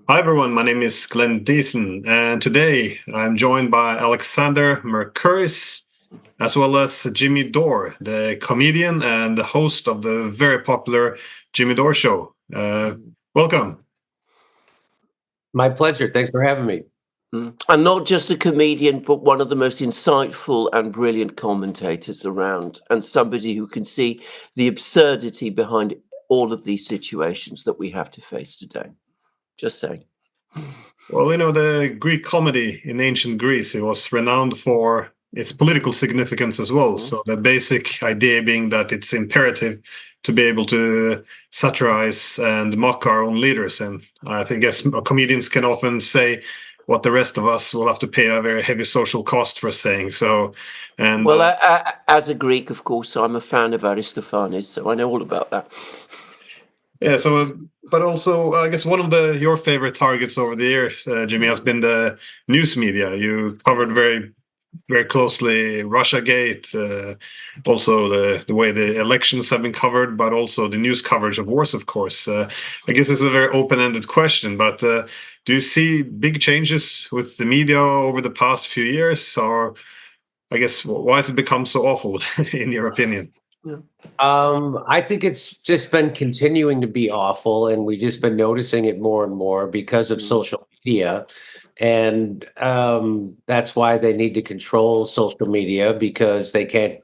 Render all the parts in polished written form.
Hi everyone, my name is Glenn Diesen, and today I'm joined by Alexander Mercouris, as well as Jimmy Dore, the comedian and the host of the very popular Jimmy Dore Show. Welcome. My pleasure. Thanks for having me. And not just a comedian, but one of the most insightful and brilliant commentators around, and somebody who can see the absurdity behind all of these situations that we have to face today. Just saying. Well, the Greek comedy in ancient Greece, it was renowned for its political significance as well. So the basic idea being that it's imperative to be able to satirize and mock our own leaders. And I think as comedians can often say what the rest of us will have to pay a very heavy social cost for saying. So, and well, as a Greek, of course, I'm a fan of Aristophanes, so I know all about that. Yeah, so but also I guess one of your favorite targets over the years, Jimmy, has been the news media. You covered very closely Russiagate, also the way the elections have been covered, but also the news coverage of wars, of course. I guess it's a very open-ended question, but do you see big changes with the media over the past few years, or I guess why has it become so awful, in your opinion? I think it's just been continuing to be awful, and we've just been noticing it more and more because of social media. And that's why they need to control social media, because they can't,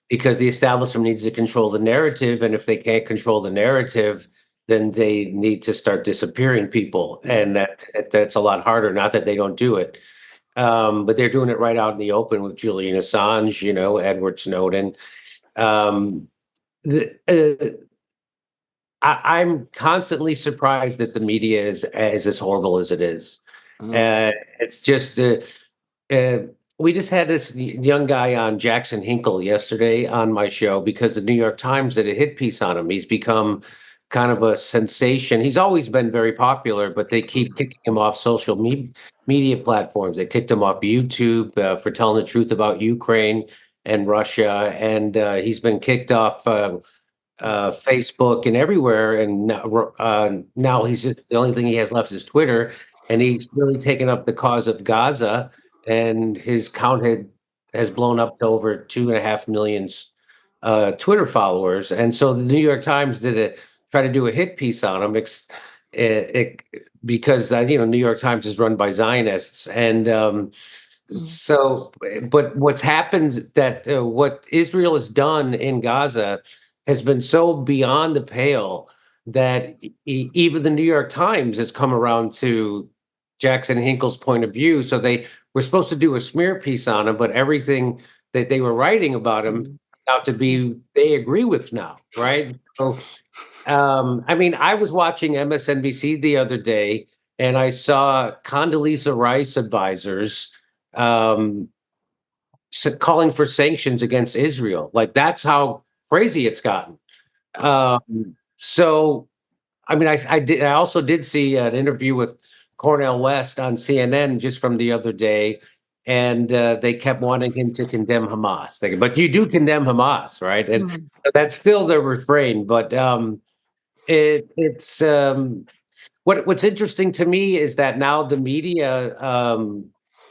because the establishment needs to control the narrative. And if they can't control the narrative, then they need to start disappearing people. And that's a lot harder. Not that they don't do it, but they're doing it right out in the open with Julian Assange, Edward Snowden. Um, I'm constantly surprised that the media is as horrible as it is. It's just we just had this young guy on, Jackson Hinkle, yesterday on my show, because the New York Times did a hit piece on him. He's become kind of a sensation. He's always been very popular, but they keep kicking him off social media platforms. They kicked him off YouTube for telling the truth about Ukraine and Russia, and he's been kicked off Facebook and everywhere. And now he's just, the only thing he has left is Twitter, and he's really taken up the cause of Gaza, and his count has blown up to over 2.5 million Twitter followers. And so the New York Times try to do a hit piece on him, because New York Times is run by Zionists, and so, but what's happened, that what Israel has done in Gaza has been so beyond the pale that even the New York Times has come around to Jackson Hinkle's point of view. So they were supposed to do a smear piece on him, but everything that they were writing about him out to be they agree with now, right? So, I was watching MSNBC the other day, and I saw Condoleezza Rice advisors calling for sanctions against Israel. Like, that's how crazy it's gotten. So, I also did see an interview with Cornel West on CNN just from the other day, and they kept wanting him to condemn Hamas. But you do condemn Hamas, right? And that's still the refrain. But what's interesting to me is that now the media,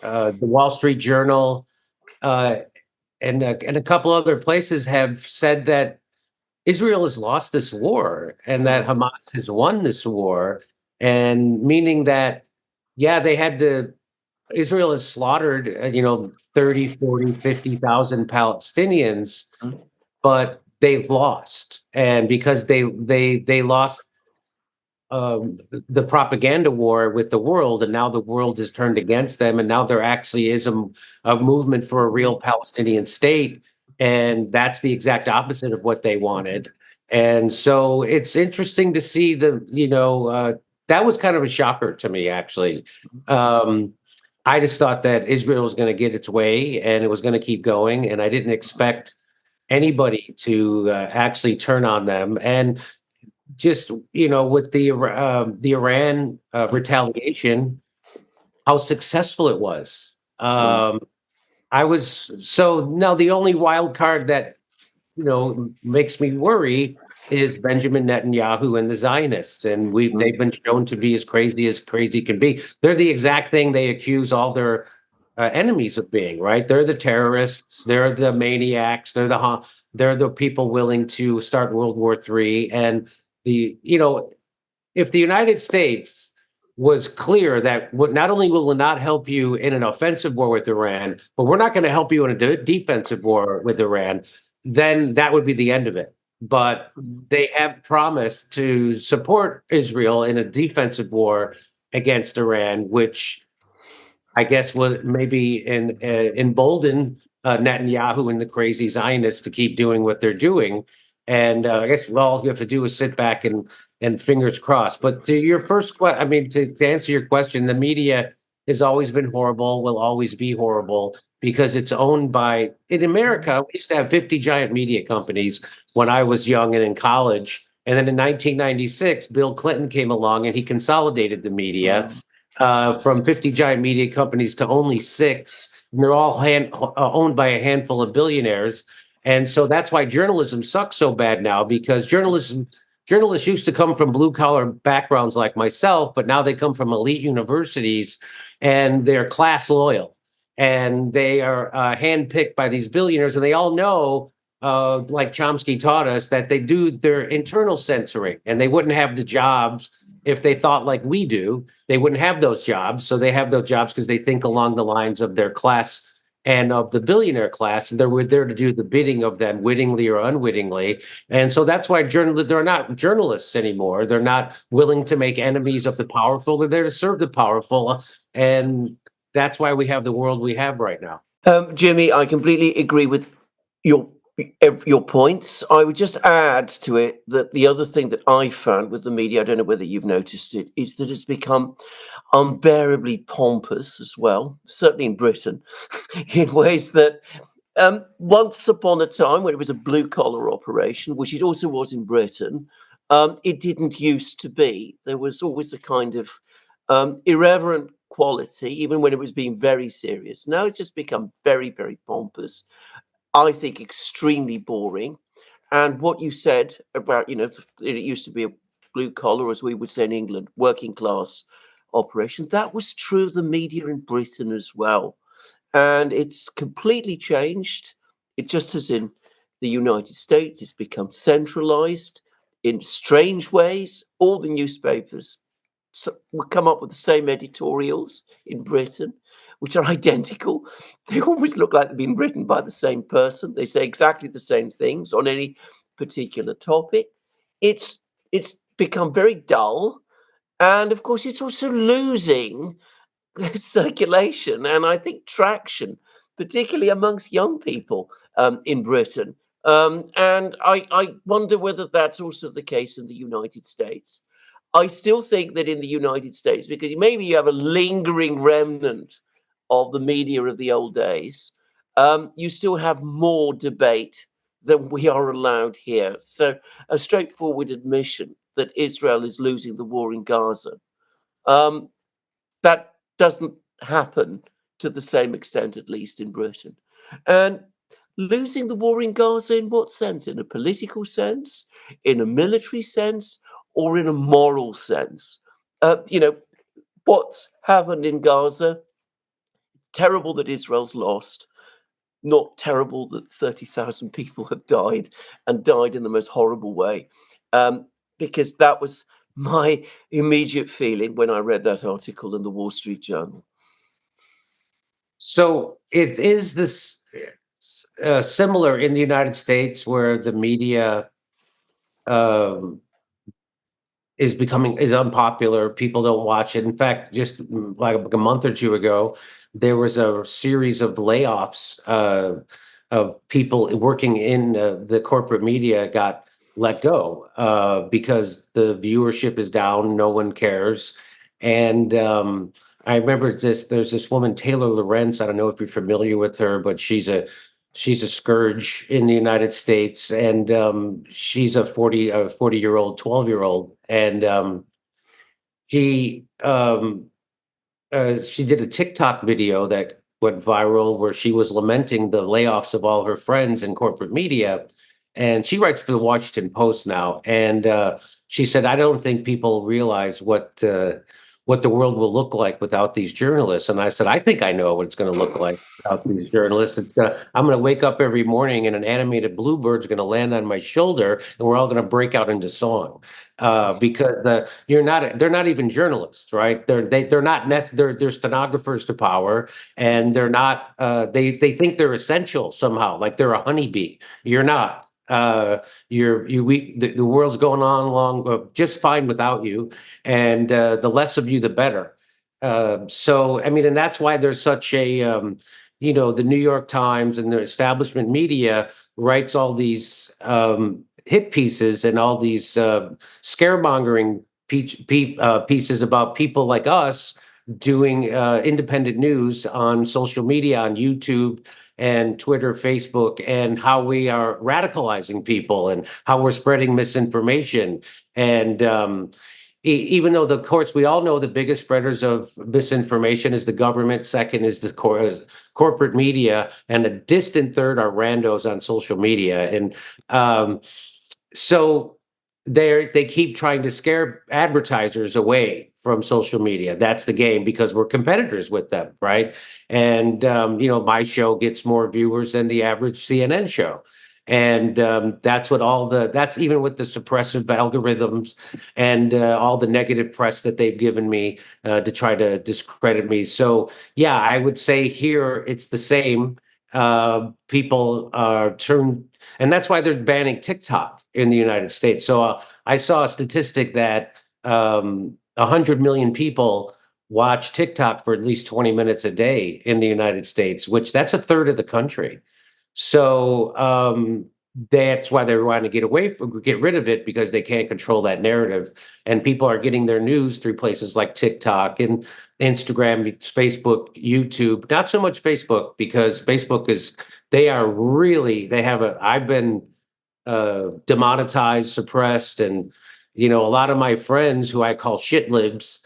the Wall Street Journal, and a couple other places have said that Israel has lost this war and that Hamas has won this war, and meaning that, yeah, Israel has slaughtered, 30, 40, 50,000 Palestinians, but they've lost. And because they lost the propaganda war with the world, and now the world is turned against them, and now there actually is a movement for a real Palestinian state, and that's the exact opposite of what they wanted. And so it's interesting to see that was kind of a shocker to me, actually. I just thought that Israel was going to get its way and it was going to keep going, and I didn't expect anybody to actually turn on them. And just with the Iran retaliation, how successful it was. So now the only wild card that makes me worry is Benjamin Netanyahu and the Zionists, and they've been shown to be as crazy can be. They're the exact thing they accuse all their enemies of being, right? They're the terrorists, they're the maniacs, they're the people willing to start World War III. And if the United States was clear that not only will it not help you in an offensive war with Iran, but we're not going to help you in a defensive war with Iran, then that would be the end of it. But they have promised to support Israel in a defensive war against Iran, which I guess will maybe embolden Netanyahu and the crazy Zionists to keep doing what they're doing. And I guess all you have to do is sit back and fingers crossed. But to your first question, I mean, to answer your question, the media has always been horrible, will always be horrible because it's owned by, in America, we used to have 50 giant media companies when I was young and in college. And then in 1996, Bill Clinton came along and he consolidated the media from 50 giant media companies to only 6. And they're all owned by a handful of billionaires. And so that's why journalism sucks so bad now, because journalists used to come from blue collar backgrounds like myself, but now they come from elite universities and they're class loyal and they are handpicked by these billionaires. And they all know, like Chomsky taught us, that they do their internal censoring and they wouldn't have the jobs if they thought like we do. They wouldn't have those jobs. So they have those jobs because they think along the lines of their class and of the billionaire class, and they're there to do the bidding of them, wittingly or unwittingly. And so that's why they're not journalists anymore. They're not willing to make enemies of the powerful. They're there to serve the powerful. And that's why we have the world we have right now. Jimmy, I completely agree with your points. I would just add to it that the other thing that I found with the media, I don't know whether you've noticed it, is that it's become unbearably pompous as well, certainly in Britain, in ways that once upon a time, when it was a blue-collar operation, which it also was in Britain, it didn't used to be. There was always a kind of irreverent quality, even when it was being very serious. Now it's just become very, very pompous. I think extremely boring. And what you said about, it used to be a blue collar, as we would say in England, working class operation, that was true of the media in Britain as well. And it's completely changed. It just as in the United States, it's become centralized in strange ways. All the newspapers will come up with the same editorials in Britain, which are identical. They always look like they've been written by the same person. They say exactly the same things on any particular topic. It's become very dull. And of course, it's also losing circulation and I think traction, particularly amongst young people in Britain. And I wonder whether that's also the case in the United States. I still think that in the United States, because maybe you have a lingering remnant of the media of the old days, you still have more debate than we are allowed here. So a straightforward admission that Israel is losing the war in Gaza, that doesn't happen to the same extent, at least in Britain. And losing the war in Gaza in what sense? In a political sense, in a military sense, or in a moral sense? What's happened in Gaza, terrible that Israel's lost, not terrible that 30,000 people have died and died in the most horrible way. Because that was my immediate feeling when I read that article in the Wall Street Journal. So it is this similar in the United States where the media is unpopular. People don't watch it. In fact, just like a month or two ago, there was a series of layoffs of people working in the corporate media got let go because the viewership is down. No one cares. And I remember there's this woman, Taylor Lorenz. I don't know if you're familiar with her, but she's a scourge in the United States, and she's a 40-year-old, 12-year-old, and she did a TikTok video that went viral where she was lamenting the layoffs of all her friends in corporate media, and she writes for the Washington Post now. And she said, I don't think people realize what the world will look like without these journalists. And I said, I think I know what it's going to look like without these journalists. I'm going to wake up every morning and an animated bluebird's going to land on my shoulder, and we're all going to break out into song. Because they're not even journalists, right? They're not they're stenographers to power, and they're not. They think they're essential somehow, like they're a honeybee. You're not. The world's going on along just fine without you, and the less of you, the better. So I mean, and that's why there's such a the New York Times and the establishment media writes all these hit pieces and all these scaremongering pieces about people like us doing independent news on social media, on YouTube and Twitter, Facebook, and how we are radicalizing people and how we're spreading misinformation. And even though, of course, we all know the biggest spreaders of misinformation is the government, second is the corporate media, and a distant third are randos on social media. And so they keep trying to scare advertisers away from social media. That's the game, because we're competitors with them, right? And my show gets more viewers than the average CNN show. And that's even with the suppressive algorithms and all the negative press that they've given me to try to discredit me. So yeah, I would say here it's the same. People are and that's why they're banning TikTok in the United States. So I saw a statistic that 100 million people watch TikTok for at least 20 minutes a day in the United States, which that's a third of the country. So that's why they're trying to get rid of it, because they can't control that narrative. And people are getting their news through places like TikTok and Instagram, Facebook, YouTube. Not so much Facebook, because Facebook I've been demonetized, suppressed, and a lot of my friends who I call shit libs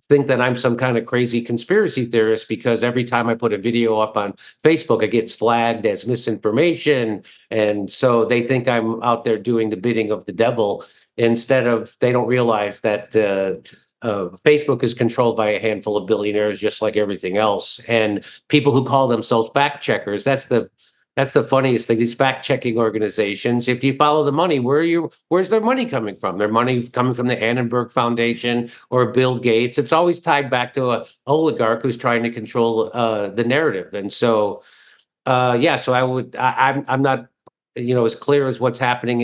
think that I'm some kind of crazy conspiracy theorist, because every time I put a video up on Facebook, it gets flagged as misinformation. And so they think I'm out there doing the bidding of the devil, they don't realize that Facebook is controlled by a handful of billionaires, just like everything else. And people who call themselves fact checkers, that's the funniest thing. These fact-checking organizations, if you follow the money, where's their money coming from? Their money coming from the Annenberg Foundation or Bill Gates. It's always tied back to an oligarch who's trying to control the narrative. And so, I'm not, as clear as what's happening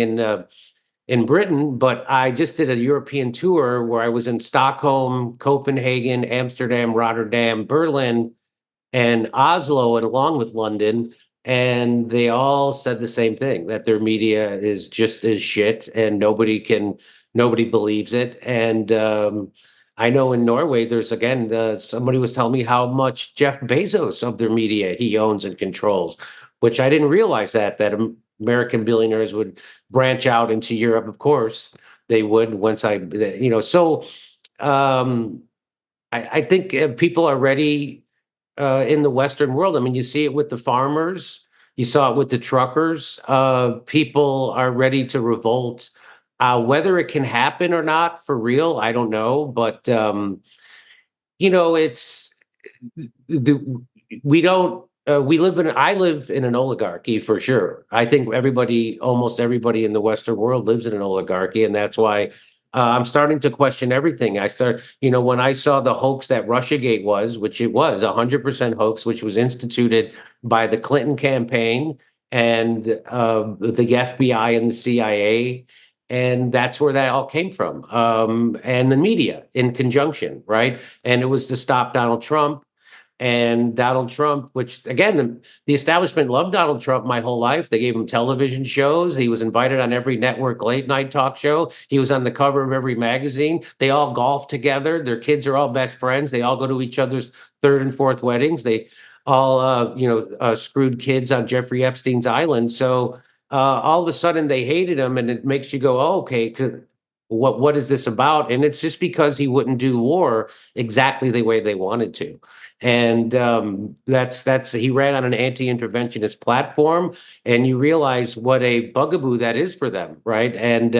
in Britain, but I just did a European tour where I was in Stockholm, Copenhagen, Amsterdam, Rotterdam, Berlin, and Oslo, and along with London. And they all said the same thing, that their media is just as shit and nobody believes it. And I know in Norway, there's somebody was telling me how much Jeff Bezos of their media he owns and controls, which I didn't realize that American billionaires would branch out into Europe. Of course they would I think people are ready in the Western world. I mean, you see it with the farmers, you saw it with the truckers. People are ready to revolt. Whether it can happen or not for real, I don't know. But I live in an oligarchy for sure. I think almost everybody in the Western world lives in an oligarchy, and that's why I'm starting to question everything. When I saw the hoax that Russiagate was, which it was 100% hoax, which was instituted by the Clinton campaign and the FBI and the CIA. And that's where that all came from. And the media in conjunction, right? And it was to stop Donald Trump. And Donald Trump, which again, the establishment loved Donald Trump my whole life. They gave him television shows. He was invited on every network late night talk show. He was on the cover of every magazine. They all golf together. Their kids are all best friends. They all go to each other's third and fourth weddings. They all, screwed kids on Jeffrey Epstein's island. So all of a sudden they hated him, and it makes you go, oh, okay, what is this about? And it's just because he wouldn't do war exactly the way they wanted to. And that's he ran on an anti-interventionist platform, and you realize what a bugaboo that is for them, right? And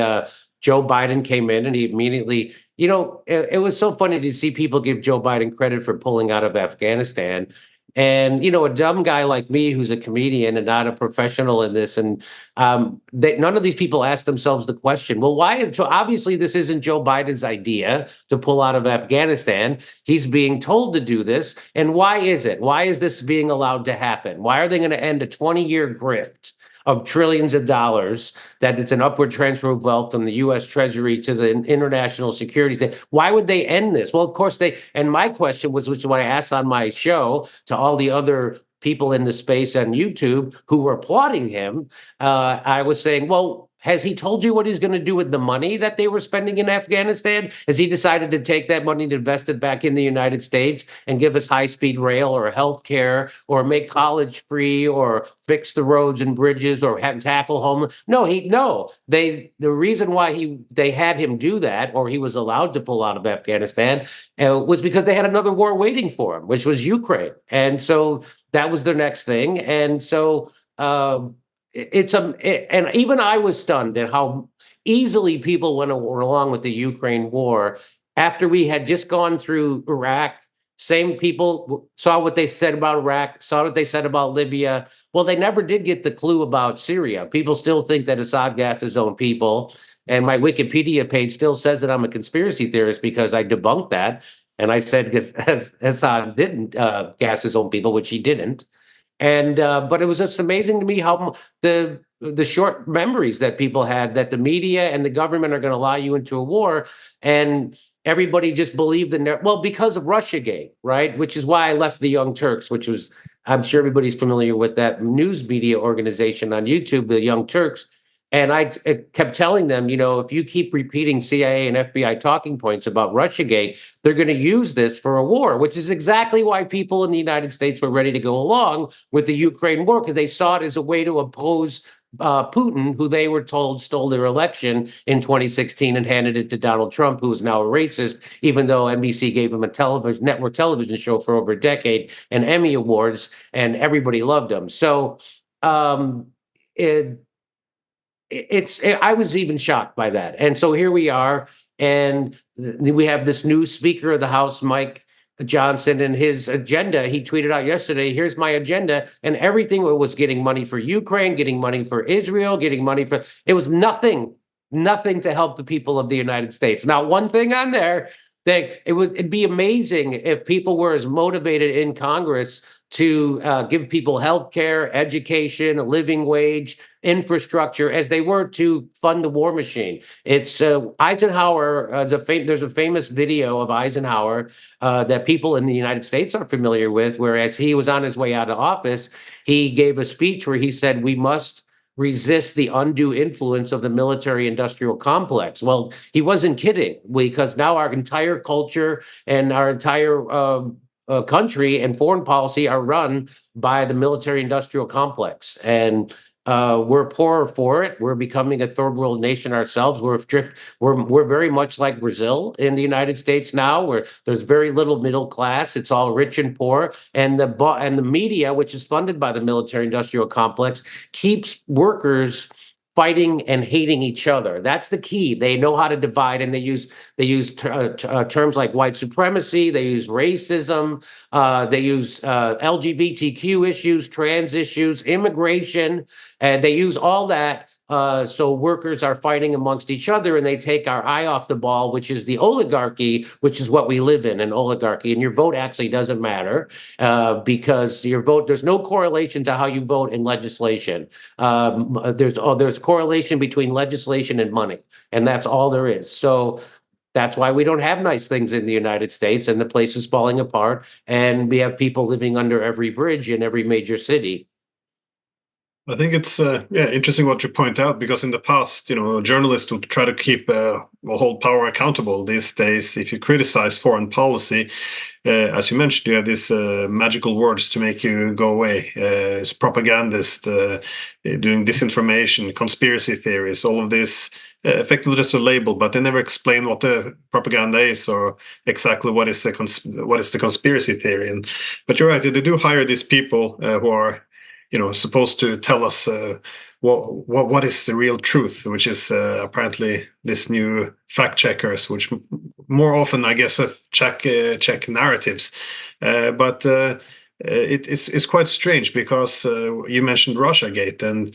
Joe Biden came in and he immediately, it was so funny to see people give Joe Biden credit for pulling out of Afghanistan. And, a dumb guy like me who's a comedian and not a professional in this, and none of these people ask themselves the question, well, why? So obviously this isn't Joe Biden's idea to pull out of Afghanistan. He's being told to do this. And why is it? Why is this being allowed to happen? Why are they going to end a 20-year grift of trillions of dollars that is an upward transfer of wealth from the U.S. Treasury to the international securities? Why would they end this? Well, of course and my question was, which is what I asked on my show to all the other people in the space on YouTube who were applauding him, I was saying, well, has he told you what he's going to do with the money that they were spending in Afghanistan? Has he decided to take that money and invest it back in the United States and give us high-speed rail or health care or make college free or fix the roads and bridges or tackle homeless? No. The reason why they had him do that, or he was allowed to pull out of Afghanistan, was because they had another war waiting for him, which was Ukraine. And so that was their next thing. And so and even I was stunned at how easily people went along with the Ukraine war after we had just gone through Iraq. Same people saw what they said about Iraq, saw what they said about Libya. Well, they never did get the clue about Syria. People still think that Assad gassed his own people. And my Wikipedia page still says that I'm a conspiracy theorist because I debunked that. And I said Assad didn't gas his own people, which he didn't. And but it was just amazing to me how the short memories that people had, that the media and the government are going to allow you into a war, and everybody just believed because of Russiagate, right? Which is why I left the Young Turks, which was, I'm sure everybody's familiar with that news media organization on YouTube, the Young Turks. And I kept telling them, if you keep repeating CIA and FBI talking points about Russiagate, they're going to use this for a war, which is exactly why people in the United States were ready to go along with the Ukraine war, because they saw it as a way to oppose Putin, who they were told stole their election in 2016 and handed it to Donald Trump, who is now a racist, even though NBC gave him a network television show for over a decade and Emmy Awards, and everybody loved him. So I was even shocked by that. And so here we are, and we have this new Speaker of the House, Mike Johnson, and his agenda. He tweeted out yesterday, here's my agenda, and everything was getting money for Ukraine, getting money for Israel, it was nothing to help the people of the United States. Not one thing on there. It'd be amazing if people were as motivated in Congress to give people health care, education, a living wage, infrastructure, as they were to fund the war machine. It's Eisenhower. There's a famous video of Eisenhower that people in the United States are familiar with, whereas he was on his way out of office, he gave a speech where he said, we must resist the undue influence of the military-industrial complex. Well, he wasn't kidding, because now our entire culture and our entire country and foreign policy are run by the military-industrial complex. And we're poorer for it. We're becoming a third world nation ourselves. We're very much like Brazil in the United States now, where there's very little middle class. It's all rich and poor. And the media, which is funded by the military-industrial complex, keeps workers fighting and hating each other. That's the key. They know how to divide, and they use terms like white supremacy. They use racism. They use LGBTQ issues, trans issues, immigration, and they use all that. So workers are fighting amongst each other, and they take our eye off the ball, which is the oligarchy, which is what we live in, an oligarchy. And your vote actually doesn't matter because your vote, there's no correlation to how you vote in legislation. There's correlation between legislation and money, and that's all there is. So that's why we don't have nice things in the United States, and the place is falling apart, and we have people living under every bridge in every major city. I think it's interesting what you point out, because in the past, journalists would try to keep hold power accountable. These days, if you criticize foreign policy, as you mentioned, you have these magical words to make you go away. It's propagandist, doing disinformation, conspiracy theories, all of this. Effectively just a label, but they never explain what the propaganda is or exactly what is the conspiracy theory. But you're right, they do hire these people who are, supposed to tell us what is the real truth, which is apparently this new fact checkers, which more often, I guess, check narratives. But it's quite strange, because you mentioned Russiagate, and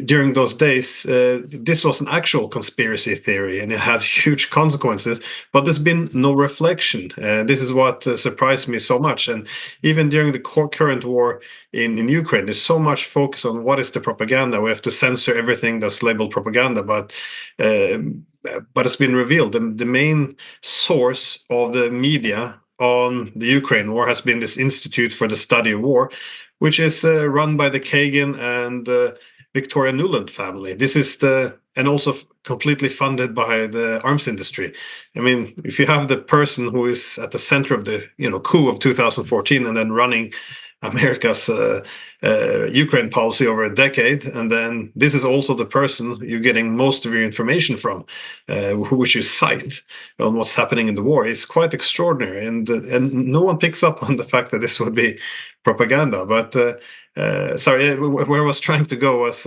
during those days, this was an actual conspiracy theory, and it had huge consequences. But there's been no reflection. This is what surprised me so much. And even during the current war in Ukraine, there's so much focus on what is the propaganda. We have to censor everything that's labeled propaganda, but it's been revealed the main source of the media on the Ukraine war has been this Institute for the Study of War, which is run by the Kagan and Victoria Nuland family. This is and also completely funded by the arms industry. I mean, if you have the person who is at the center of the coup of 2014 and then running America's Ukraine policy over a decade, and then this is also the person you're getting most of your information from, which you cite on what's happening in the war. It's quite extraordinary, and no one picks up on the fact that this would be propaganda. But sorry, where I was trying to go was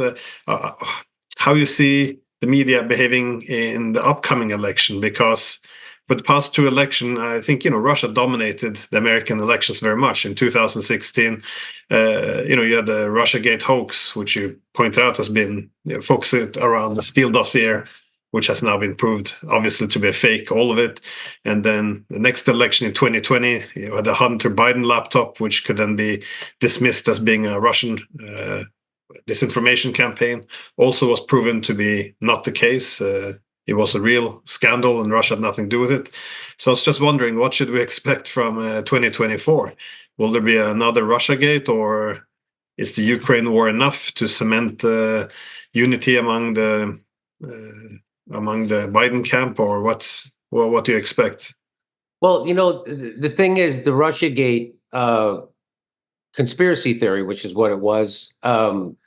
how you see the media behaving in the upcoming election, because for the past two elections, I think Russia dominated the American elections very much. In 2016, you had the Russiagate hoax, which you point out has been focused around the Steele dossier, which has now been proved obviously to be a fake, all of it. And then the next election in 2020, you had the Hunter Biden laptop, which could then be dismissed as being a Russian disinformation campaign. Also was proven to be not the case. It was a real scandal, and Russia had nothing to do with it. So I was just wondering, what should we expect from 2024? Will there be another Russiagate, or is the Ukraine war enough to cement unity among the Biden camp, or what do you expect? Well, the thing is, the Russiagate conspiracy theory, which is what it was, and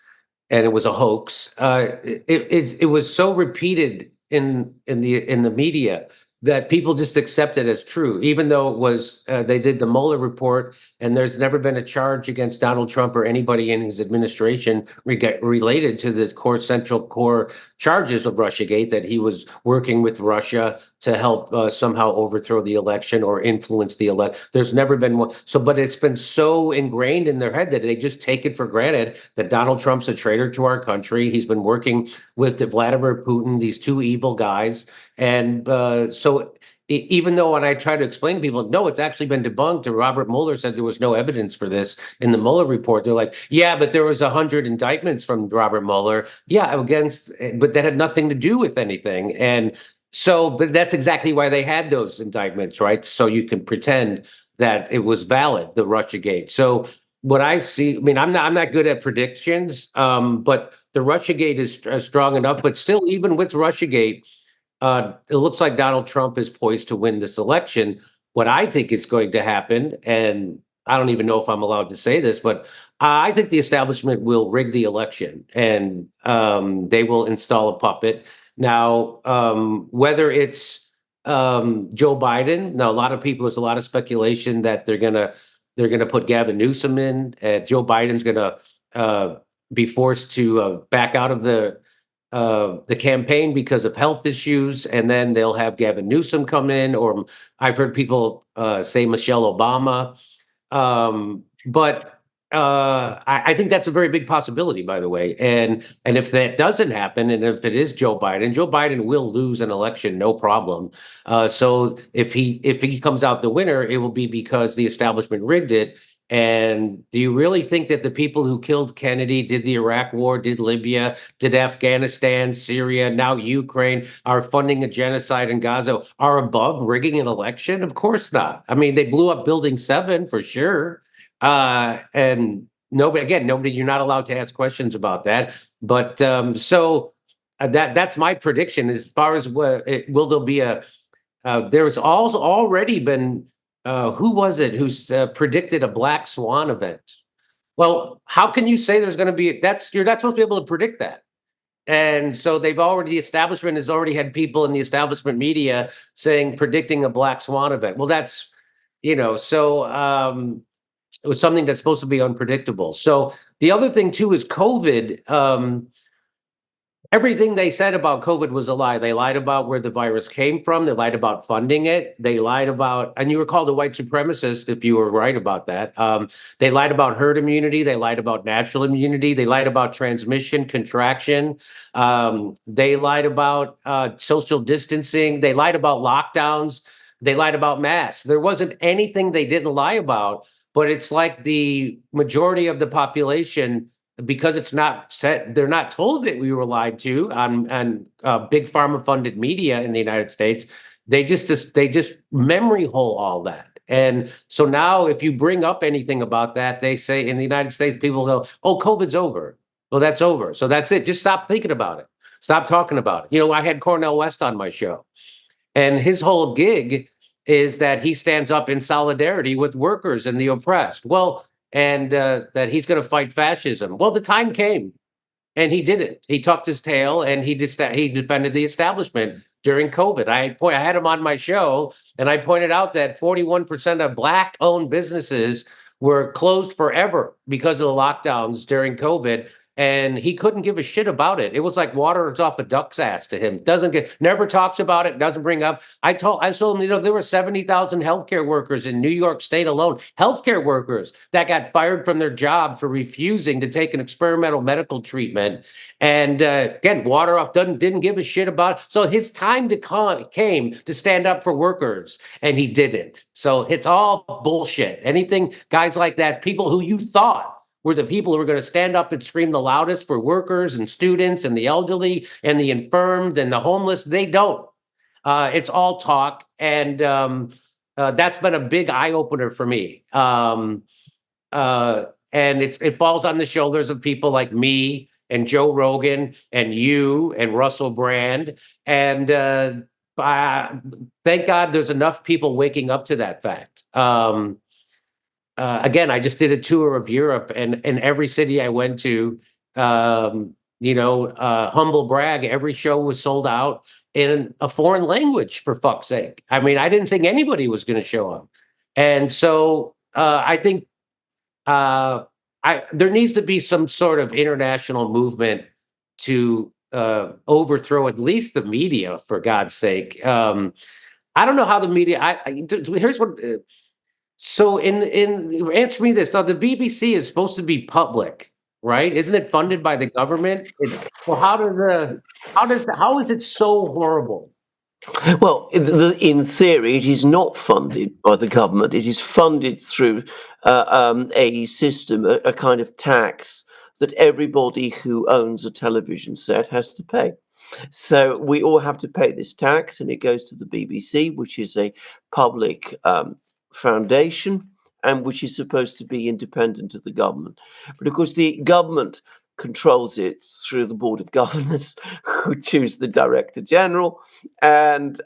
it was a hoax. It was so repeated in the media that people just accept it as true, even though it was they did the Mueller report, and there's never been a charge against Donald Trump or anybody in his administration related to the central core charges of Russiagate, that he was working with Russia to help somehow overthrow the election or influence the election. There's never been one. But it's been so ingrained in their head that they just take it for granted that Donald Trump's a traitor to our country. He's been working with Vladimir Putin, these two evil guys. And so even though when I try to explain to people, no, it's actually been debunked, and Robert Mueller said there was no evidence for this in the Mueller report, they're like, yeah, but there was 100 indictments from Robert Mueller. Yeah, but that had nothing to do with anything. And so, but that's exactly why they had those indictments, right? So you can pretend that it was valid, the Russiagate. So what I see, I mean, I'm not good at predictions, but the Russiagate is strong enough. But still, even with Russiagate, it looks like Donald Trump is poised to win this election. What I think is going to happen, and I don't even know if I'm allowed to say this, but I think the establishment will rig the election, and they will install a puppet. Now, whether it's Joe Biden, now there's a lot of speculation that they're gonna put Gavin Newsom in. Joe Biden's gonna be forced to back out of the campaign because of health issues, and then they'll have Gavin Newsom come in, or I've heard people say Michelle Obama. But I think that's a very big possibility, by the way. And if that doesn't happen, and if it is Joe Biden will lose an election, no problem. So if he comes out the winner, it will be because the establishment rigged it. And do you really think that the people who killed Kennedy, did the Iraq War, did Libya, did Afghanistan, Syria, now Ukraine, are funding a genocide in Gaza, are above rigging an election? Of course not. I mean, they blew up Building 7 for sure. And nobody, you're not allowed to ask questions about that. But that's my prediction as far as will there be there's also already been, who was it who's predicted a black swan event? Well, how can you say there's going to be, you're not supposed to be able to predict that. And so the establishment has already had people in the establishment media predicting a black swan event. Well, that's, so it was something that's supposed to be unpredictable. So the other thing too is COVID. Everything they said about COVID was a lie. They lied about where the virus came from. They lied about funding it. They lied about, and you were called a white supremacist if you were right about that. They lied about herd immunity. They lied about natural immunity. They lied about transmission, contraction. They lied about social distancing. They lied about lockdowns. They lied about masks. There wasn't anything they didn't lie about, but it's like the majority of the population, because it's not said, they're not told that we were lied to on big pharma funded media in the United States. They just memory hole all that. And so now if you bring up anything about that, they say in the United States, people go, oh, COVID's over. Well, that's over. So that's it. Just stop thinking about it. Stop talking about it. I had Cornel West on my show, and his whole gig is that he stands up in solidarity with workers and the oppressed. Well, and that he's going to fight fascism. Well, the time came, and he didn't. He tucked his tail, and he defended the establishment during COVID. I had him on my show, and I pointed out that 41% of Black-owned businesses were closed forever because of the lockdowns during COVID, and he couldn't give a shit about it. It was like water off a duck's ass to him. Never talks about it, doesn't bring up. I told him, there were 70,000 healthcare workers in New York State alone, healthcare workers that got fired from their job for refusing to take an experimental medical treatment. And again, water off, didn't give a shit about it. So his time came to stand up for workers, and he didn't. So it's all bullshit. Anything, guys like that, people who you thought were the people who were going to stand up and scream the loudest for workers and students and the elderly and the infirmed and the homeless. They don't. It's all talk. And that's been a big eye opener for me. And it falls on the shoulders of people like me and Joe Rogan and you and Russell Brand. And thank God there's enough people waking up to that fact. Again, I just did a tour of Europe, and in every city I went to, humble brag, every show was sold out in a foreign language, for fuck's sake. I mean, I didn't think anybody was going to show up. And so I think there needs to be some sort of international movement to overthrow at least the media, for God's sake. I don't know how the media, here's what... So answer me this. Now, the BBC is supposed to be public, right? Isn't it funded by the government? Well, how is it so horrible? Well, in theory, it is not funded by the government. It is funded through a system, a kind of tax that everybody who owns a television set has to pay. So we all have to pay this tax, and it goes to the BBC, which is a public foundation, and which is supposed to be independent of the government. But of course, the government controls it through the Board of Governors, who choose the Director General. And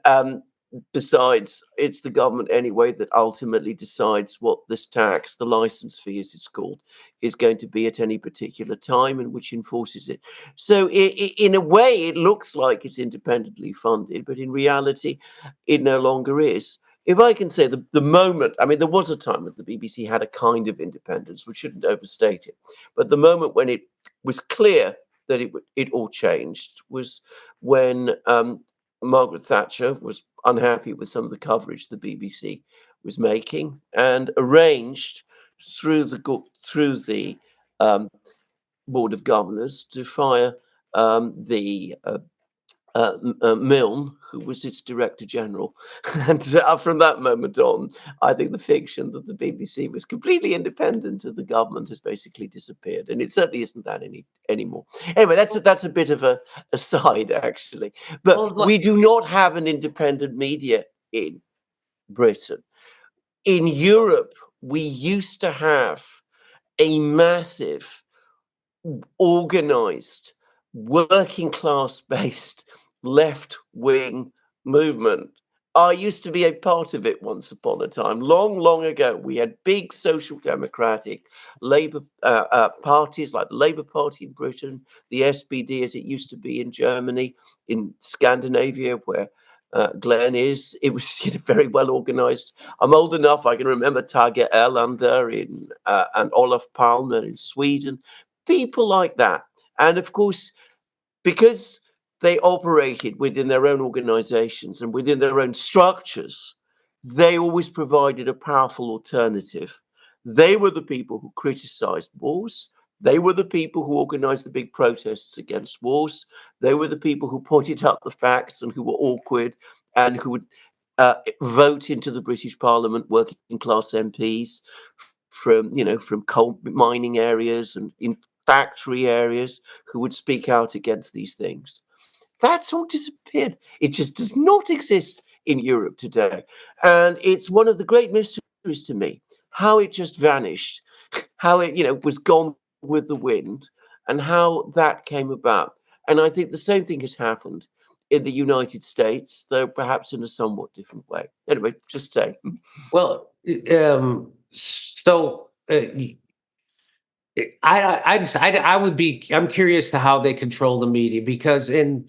besides, it's the government anyway that ultimately decides what this tax, the license fee as it's called, is going to be at any particular time, and which enforces it. So in a way, it looks like it's independently funded, but in reality, it no longer is. If I can say the moment, I mean, there was a time that the BBC had a kind of independence, we shouldn't overstate it. But the moment when it was clear that it all changed was when Margaret Thatcher was unhappy with some of the coverage the BBC was making, and arranged through the Board of Governors to fire the Milne, who was its Director General. And from that moment on, I think the fiction that the BBC was completely independent of the government has basically disappeared. And it certainly isn't that anymore. Anyway, that's a bit of a aside, actually. But we do not have an independent media in Britain. In Europe, we used to have a massive, organized, working class based left wing movement. I used to be a part of it once upon a time, long, long ago. We had big social democratic Labour parties like the Labour Party in Britain, the SPD as it used to be in Germany, in Scandinavia, where Glenn is. It was very well organized. I'm old enough, I can remember Tage Erlander and Olof Palme in Sweden, people like that. And of course, because they operated within their own organizations and within their own structures, they always provided a powerful alternative. They were the people who criticized wars. They were the people who organized the big protests against wars. They were the people who pointed out the facts and who were awkward and who would vote into the British Parliament working class MPs from coal mining areas and in factory areas who would speak out against these things. That's all disappeared. It just does not exist in Europe today. And it's one of the great mysteries to me, how it just vanished, how it, was gone with the wind, and how that came about. And I think the same thing has happened in the United States, though perhaps in a somewhat different way. Anyway, just say. Well, so I'm curious to how they control the media, because in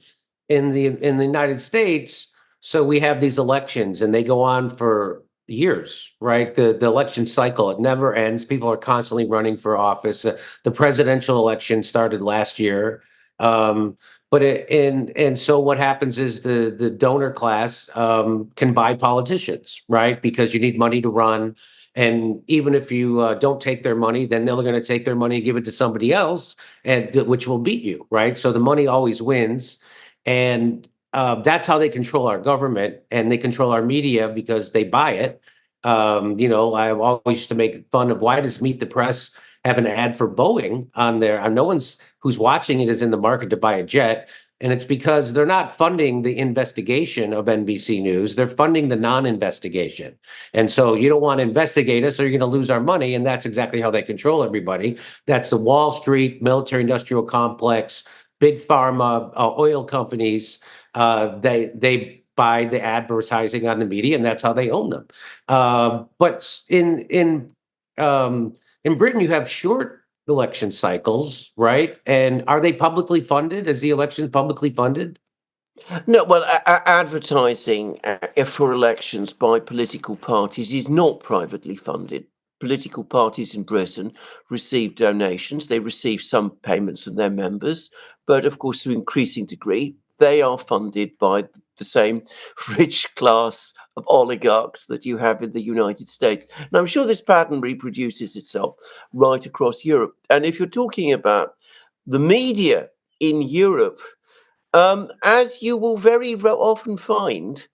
the United States, so we have these elections and they go on for years, right? The election cycle, it never ends. People are constantly running for office. The presidential election started last year. And so what happens is the donor class can buy politicians, right? Because you need money to run. And even if you don't take their money, then they're going to take their money and give it to somebody else, and which will beat you, right? So the money always wins, and that's how they control our government, and they control our media because they buy it. I always used to make fun of, why does Meet the Press have an ad for Boeing on there? No one's who's watching it is in the market to buy a jet. And it's because they're not funding the investigation of NBC News. They're funding the non-investigation. And so you don't want to investigate us or you're going to lose our money. And that's exactly how they control everybody. That's the Wall Street military industrial complex, big pharma, oil companies. They buy the advertising on the media, and that's how they own them. But in Britain, you have short election cycles, right? And are they publicly funded? Is the election publicly funded? No, well, advertising for elections by political parties is not privately funded. Political parties in Britain receive donations. They receive some payments from their members, but of course, to an increasing degree, they are funded by the same rich class of oligarchs that you have in the United States. And I'm sure this pattern reproduces itself right across Europe. And if you're talking about the media in Europe, as you will very often find,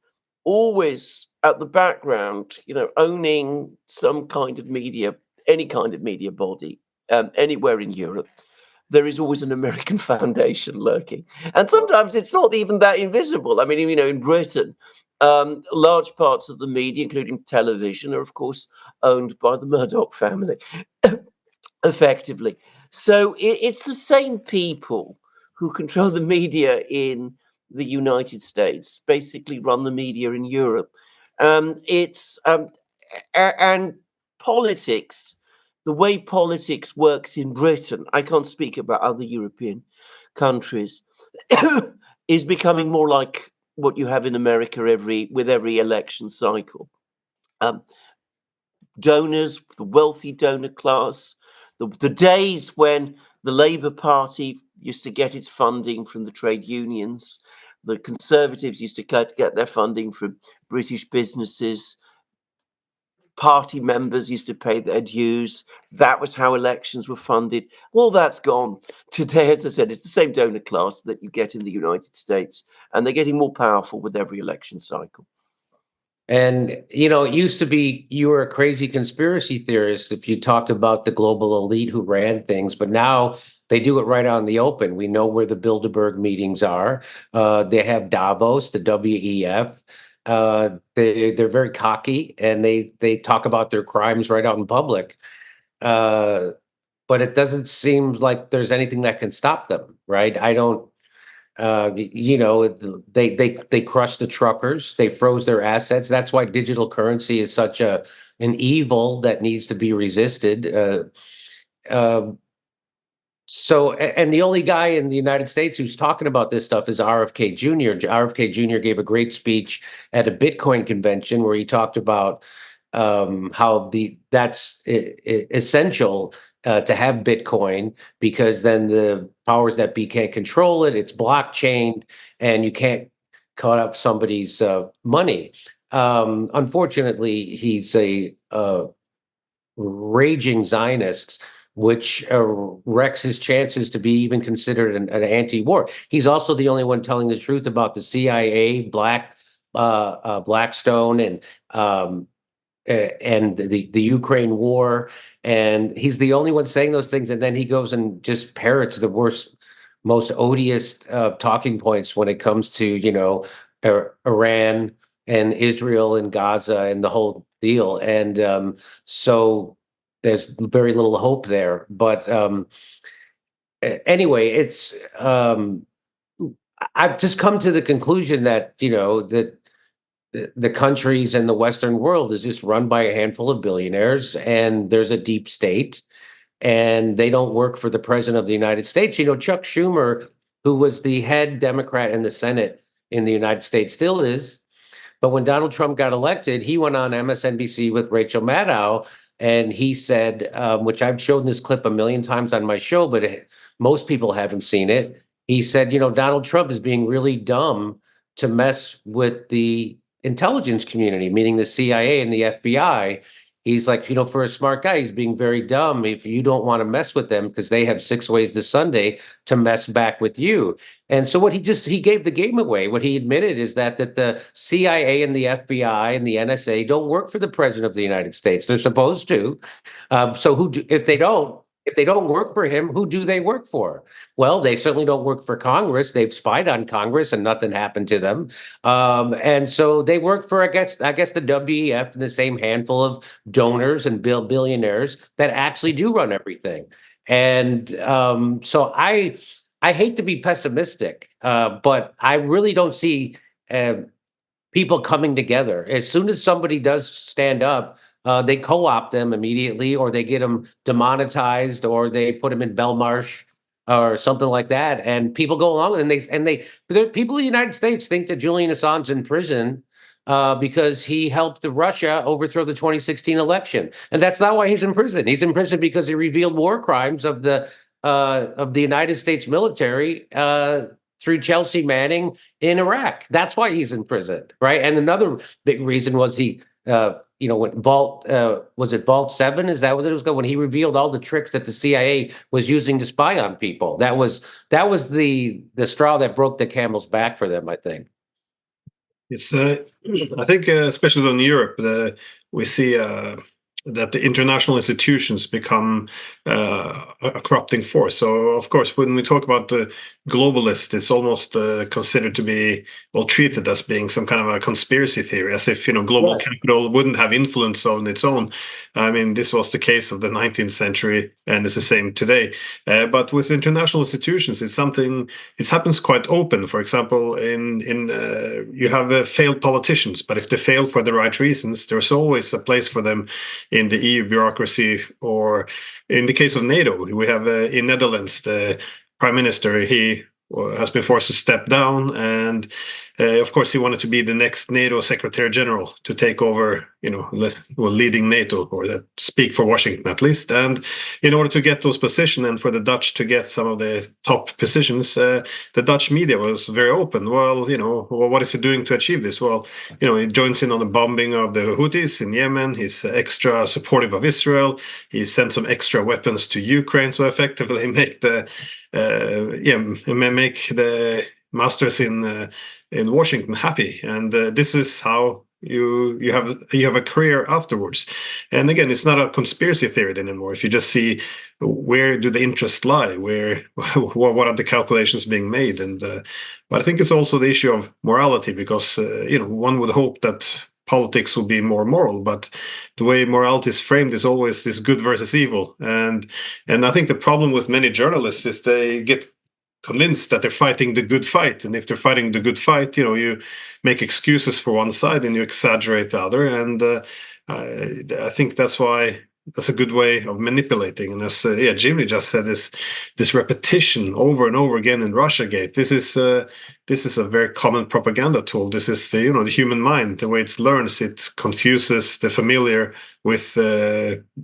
always at the background, owning some kind of media, any kind of media body, anywhere in Europe, there is always an American foundation lurking. And sometimes it's not even that invisible. I mean, in Britain, large parts of the media, including television, are, of course, owned by the Murdoch family, effectively. So it's the same people who control the media in the United States, basically run the media in Europe. And politics, the way politics works in Britain, I can't speak about other European countries, is becoming more like what you have in America with every election cycle. Donors, the wealthy donor class, the days when the Labour Party used to get its funding from the trade unions, the Conservatives used to get their funding from British businesses, party members used to pay their dues. That was how elections were funded. All that's gone. Today, as I said, it's the same donor class that you get in the United States, and they're getting more powerful with every election cycle. And, it used to be you were a crazy conspiracy theorist if you talked about the global elite who ran things, but now they do it right out in the open. We know where the Bilderberg meetings are. They have Davos, the WEF. They're very cocky, and they talk about their crimes right out in public. but it doesn't seem like there's anything that can stop them, right? I don't. They crushed the truckers. They froze their assets. That's why digital currency is such an evil that needs to be resisted. And the only guy in the United States who's talking about this stuff is RFK Jr. RFK Jr. gave a great speech at a Bitcoin convention where he talked about how that's essential to have Bitcoin, because then the powers that be can't control it. It's blockchain, and you can't cut up somebody's money. Unfortunately, he's a raging Zionist, which wrecks his chances to be even considered an anti-war. He's also the only one telling the truth about the CIA, Blackstone, and the Ukraine war, and he's the only one saying those things. And then he goes and just parrots the worst, most odious talking points when it comes to Iran and Israel and Gaza and the whole deal. And so there's very little hope there. But anyway, it's I've just come to the conclusion that that the countries and the Western world is just run by a handful of billionaires, and there's a deep state, and they don't work for the president of the United States. Chuck Schumer, who was the head Democrat in the Senate in the United States, still is. But when Donald Trump got elected, he went on MSNBC with Rachel Maddow, and he said, which I've shown this clip a million times on my show, but most people haven't seen it. He said, Donald Trump is being really dumb to mess with the intelligence community, meaning the CIA and the FBI. He's like, for a smart guy, he's being very dumb if you don't want to mess with them, because they have 6 ways this Sunday to mess back with you. And so he gave the game away. What he admitted is that the CIA and the FBI and the NSA don't work for the president of the United States. They're supposed to. So if they don't work for him, who do they work for? Well, they certainly don't work for Congress. They've spied on Congress and nothing happened to them. And so they work for, I guess the WEF and the same handful of donors and billionaires that actually do run everything. And so I hate to be pessimistic, but I really don't see people coming together. As soon as somebody does stand up, they co-opt them immediately, or they get them demonetized, or they put them in Belmarsh or something like that. And people go along, and people in the United States think that Julian Assange in prison because he helped Russia overthrow the 2016 election, and that's not why he's in prison. He's in prison because he revealed war crimes of the United States military through Chelsea Manning in Iraq. That's why he's in prison, right? And another big reason was when was it Vault 7? Is that what it was called? When he revealed all the tricks that the CIA was using to spy on people. That was the straw that broke the camel's back for them, I think. It's I think especially in Europe, we see that the international institutions become a corrupting force. So, of course, when we talk about the globalist, it's almost considered to be, treated as being some kind of a conspiracy theory, as if, global capital wouldn't have influence on its own. I mean, this was the case of the 19th century, and it's the same today. But with international institutions, it happens quite open. For example, you have failed politicians, but if they fail for the right reasons, there's always a place for them in the EU bureaucracy. Or in the case of NATO, we have in Netherlands, the prime minister, he has been forced to step down, and of course he wanted to be the next NATO secretary general to take over, leading NATO, or that speak for Washington at least. And in order to get those positions, and for the Dutch to get some of the top positions, the Dutch media was very open. Well, what is he doing to achieve this? Well, he joins in on the bombing of the Houthis in Yemen. He's extra supportive of Israel. He sent some extra weapons to Ukraine, so effectively make the masters in Washington happy. And this is how you have a career afterwards. And again, it's not a conspiracy theory anymore. If you just see where do the interests lie, what are the calculations being made, and but I think it's also the issue of morality, because one would hope that politics will be more moral, but the way morality is framed is always this good versus evil. And I think the problem with many journalists is they get convinced that they're fighting the good fight, and if they're fighting the good fight, you make excuses for one side and you exaggerate the other. And I think that's a good way of manipulating. And as Jimmy just said, this repetition over and over again in Russiagate. This is a very common propaganda tool. This is the human mind, the way it learns. It confuses the familiar with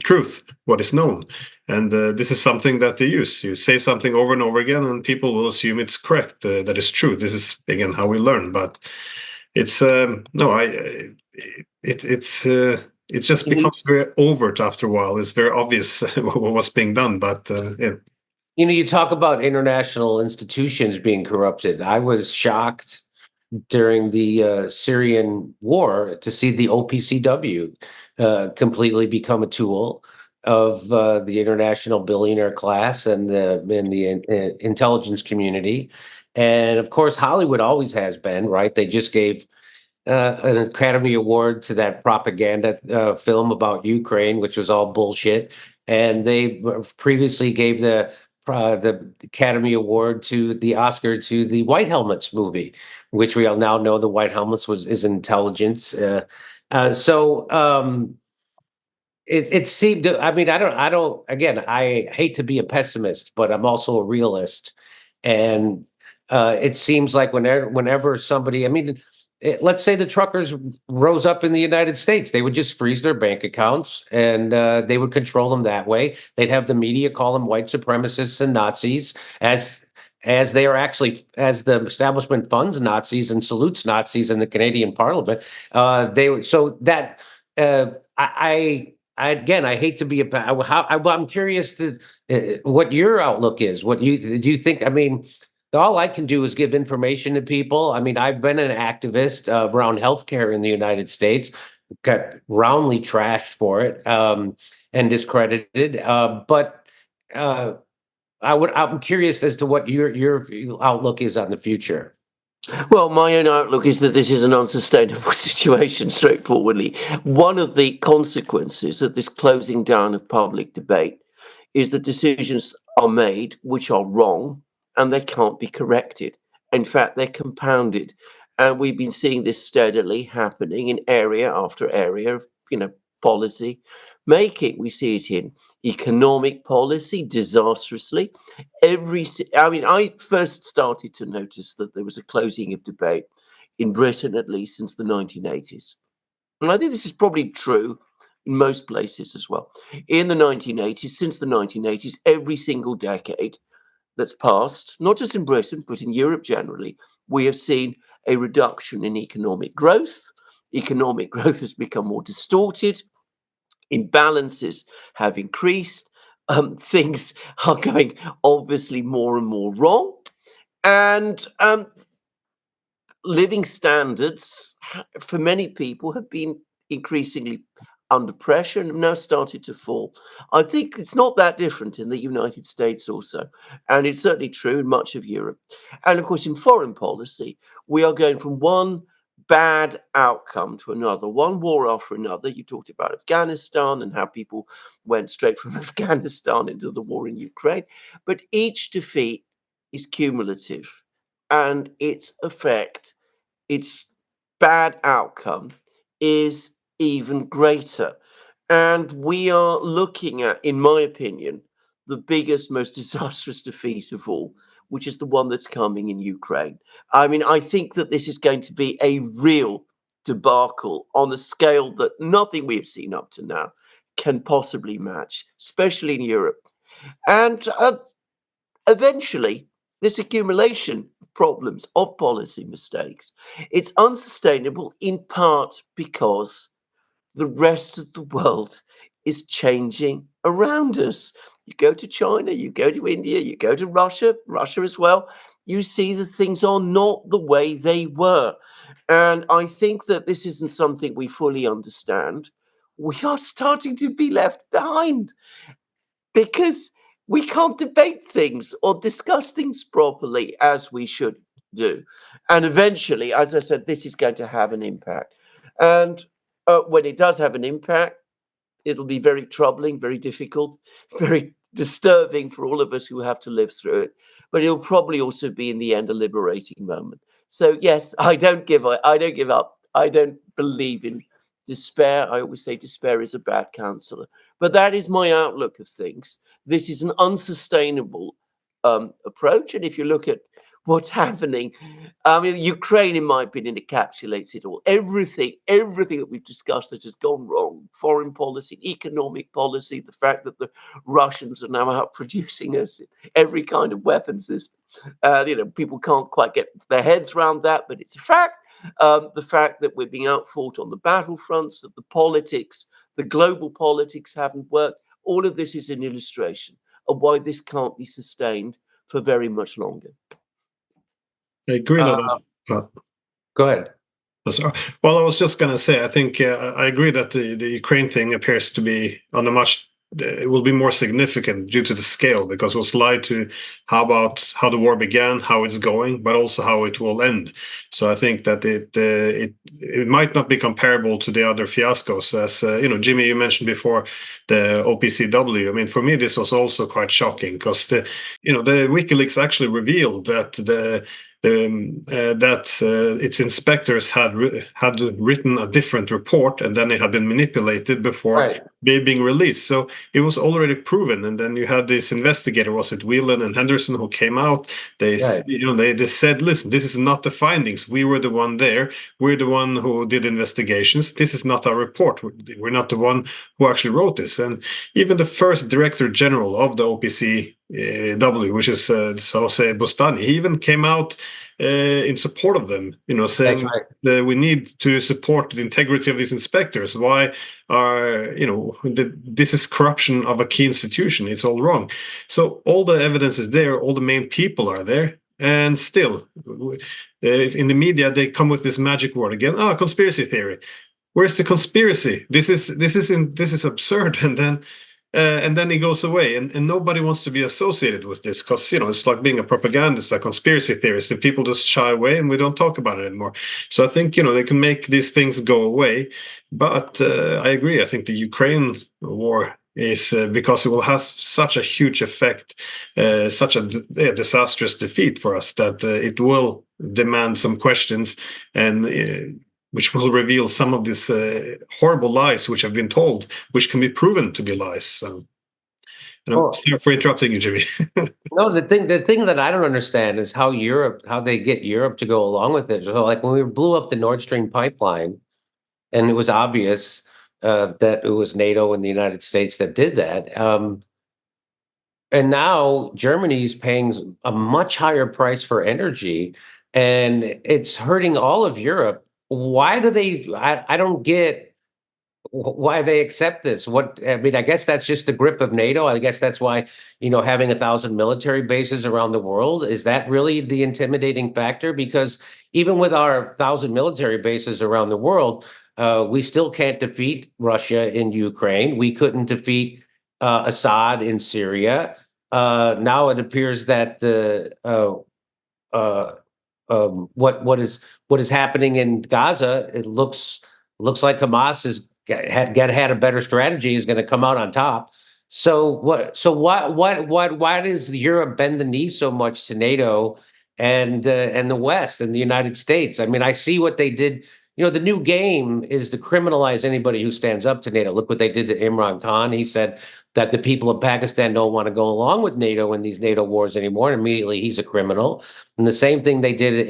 truth, what is known. And this is something that they use. You say something over and over again, and people will assume it's correct, that it's true. This is again how we learn. But it's it just becomes very overt after a while. It's very obvious what's being done. But yeah. You talk about international institutions being corrupted. I was shocked during the Syrian war to see the OPCW completely become a tool of the international billionaire class and the intelligence community. And of course, Hollywood always has been, right? They just gave an Academy Award to that propaganda film about Ukraine, which was all bullshit. And they previously gave the Academy Award to the Oscar to the White Helmets movie, which we all now know the White Helmets is intelligence. It seemed. I mean, I don't. Again, I hate to be a pessimist, but I'm also a realist, and it seems like whenever somebody, I mean, let's say the truckers rose up in the United States, they would just freeze their bank accounts and they would control them that way. They'd have the media call them white supremacists and Nazis, as they are actually, as the establishment funds Nazis and salutes Nazis in the Canadian Parliament. I hate to be I'm curious what your outlook is. Do you think? I mean, all I can do is give information to people. I mean, I've been an activist around healthcare in the United States, got roundly trashed for it and discredited. I'm curious as to what your outlook is on the future. Well, my own outlook is that this is an unsustainable situation, straightforwardly. One of the consequences of this closing down of public debate is that decisions are made which are wrong and they can't be corrected. In fact, they're compounded. And we've been seeing this steadily happening in area after area of, policy making. We see it in economic policy disastrously. I first started to notice that there was a closing of debate in Britain, at least since the 1980s. And I think this is probably true in most places as well. In the 1980s, since the 1980s, every single decade that's passed, not just in Britain, but in Europe generally, we have seen a reduction in economic growth. Economic growth has become more distorted. Imbalances have increased. Things are going obviously more and more wrong. And living standards for many people have been increasingly under pressure and have now started to fall. I think it's not that different in the United States also. And it's certainly true in much of Europe. And of course, in foreign policy, we are going from one bad outcome to another, one war after another. You talked about Afghanistan and how people went straight from Afghanistan into the war in Ukraine. But each defeat is cumulative, and its effect, its bad outcome, is even greater. And we are looking at, in my opinion, the biggest, most disastrous defeat of all, which is the one that's coming in Ukraine. I mean, I think that this is going to be a real debacle on a scale that nothing we've seen up to now can possibly match, especially in Europe. And eventually, this accumulation of problems, of policy mistakes, it's unsustainable in part because the rest of the world is changing around us. You go to China, you go to India, you go to Russia as well, you see that things are not the way they were. And I think that this isn't something we fully understand. We are starting to be left behind because we can't debate things or discuss things properly as we should do. And eventually, as I said, this is going to have an impact. And When it does have an impact, it'll be very troubling, very difficult, very disturbing for all of us who have to live through it. But it'll probably also be, in the end, a liberating moment. So yes, I don't give up. I don't give up. I don't believe in despair. I always say despair is a bad counselor. But that is my outlook of things. This is an unsustainable approach. And if you look at what's happening, I mean, Ukraine, in my opinion, encapsulates it all. Everything that we've discussed that has gone wrong, foreign policy, economic policy, the fact that the Russians are now out producing us every kind of weapon system. People can't quite get their heads around that, but it's a fact. The fact that we're being outfought on the battlefronts, that the politics, the global politics haven't worked, all of this is an illustration of why this can't be sustained for very much longer. I agree on that. Go ahead. Sorry. Well, I was just going to say, I think I agree that the Ukraine thing appears to be on a much, it will be more significant due to the scale, because it was lied to how the war began, how it's going, but also how it will end. So I think that it might not be comparable to the other fiascos. As Jimmy, you mentioned before the OPCW. I mean, for me, this was also quite shocking, because the WikiLeaks actually revealed that its inspectors had written a different report, and then it had been manipulated before being released. So it was already proven. And then you had this investigator, was it Whelan and Henderson, who came out. They said, listen, this is not the findings. We were the one there. We're the one who did investigations. This is not our report. We're not the one who actually wrote this. And even the first director general of the OPCW, which is Jose Bustani, he even came out in support of them, saying that we need to support the integrity of these inspectors. Why this is corruption of a key institution. It's all wrong. So all the evidence is there. All the main people are there. And still, in the media, they come with this magic word again. Conspiracy theory. Where's the conspiracy? This is absurd. And then it goes away, and nobody wants to be associated with this, because it's like being a propagandist, a conspiracy theorist, and people just shy away and we don't talk about it anymore. So I think they can make these things go away, but I agree. I think the Ukraine war is because it will have such a huge effect, such a disastrous defeat for us, that it will demand some questions, and which will reveal some of these horrible lies which have been told, which can be proven to be lies. So, sorry for interrupting you, Jimmy. No, the thing that I don't understand is how they get Europe to go along with it. So, like when we blew up the Nord Stream pipeline, and it was obvious that it was NATO and the United States that did that. And now Germany's paying a much higher price for energy, and it's hurting all of Europe. Why do they? I don't get why they accept this. I guess that's just the grip of NATO. I guess that's why having 1,000 military bases around the world, is that really the intimidating factor? Because even with our 1,000 military bases around the world, we still can't defeat Russia in Ukraine. We couldn't defeat Assad in Syria. Now it appears that what is happening in Gaza, it looks like Hamas had a better strategy, is going to come out on top. So why does Europe bend the knee so much to NATO and the West and the United States? I mean, I see what they did. The new game is to criminalize anybody who stands up to NATO. Look what they did to Imran Khan. He said that the people of Pakistan don't want to go along with NATO in these NATO wars anymore. And immediately he's a criminal. And the same thing they did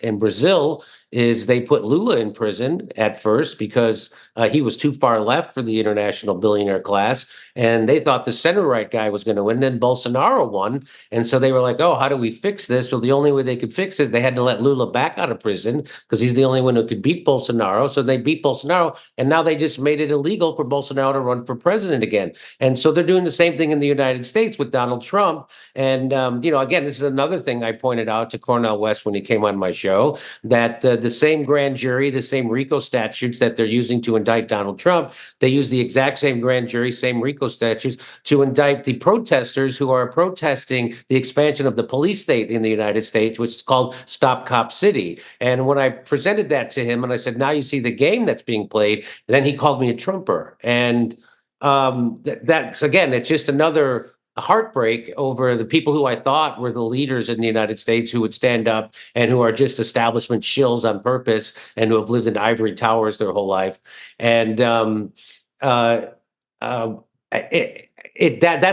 in Brazil is they put Lula in prison at first because he was too far left for the international billionaire class. And they thought the center-right guy was going to win. Then Bolsonaro won. And so they were like, how do we fix this? Well, the only way they could fix it, they had to let Lula back out of prison because he's the only one who could beat Bolsonaro. So they beat Bolsonaro. And now they just made it illegal for Bolsonaro to run for president again. And so they're doing the same thing in the United States with Donald Trump. And, again, this is another thing I pointed out to Cornel West when he came on my show, that the same grand jury, the same RICO statutes that they're using to indict Donald Trump, they use the exact same grand jury, same RICO statutes to indict the protesters who are protesting the expansion of the police state in the United States, which is called Stop Cop City. And when I presented that to him and I said, now you see the game that's being played, then he called me a Trumper. And that's, again, it's just another heartbreak over the people who I thought were the leaders in the United States who would stand up and who are just establishment shills on purpose and who have lived in ivory towers their whole life. And that's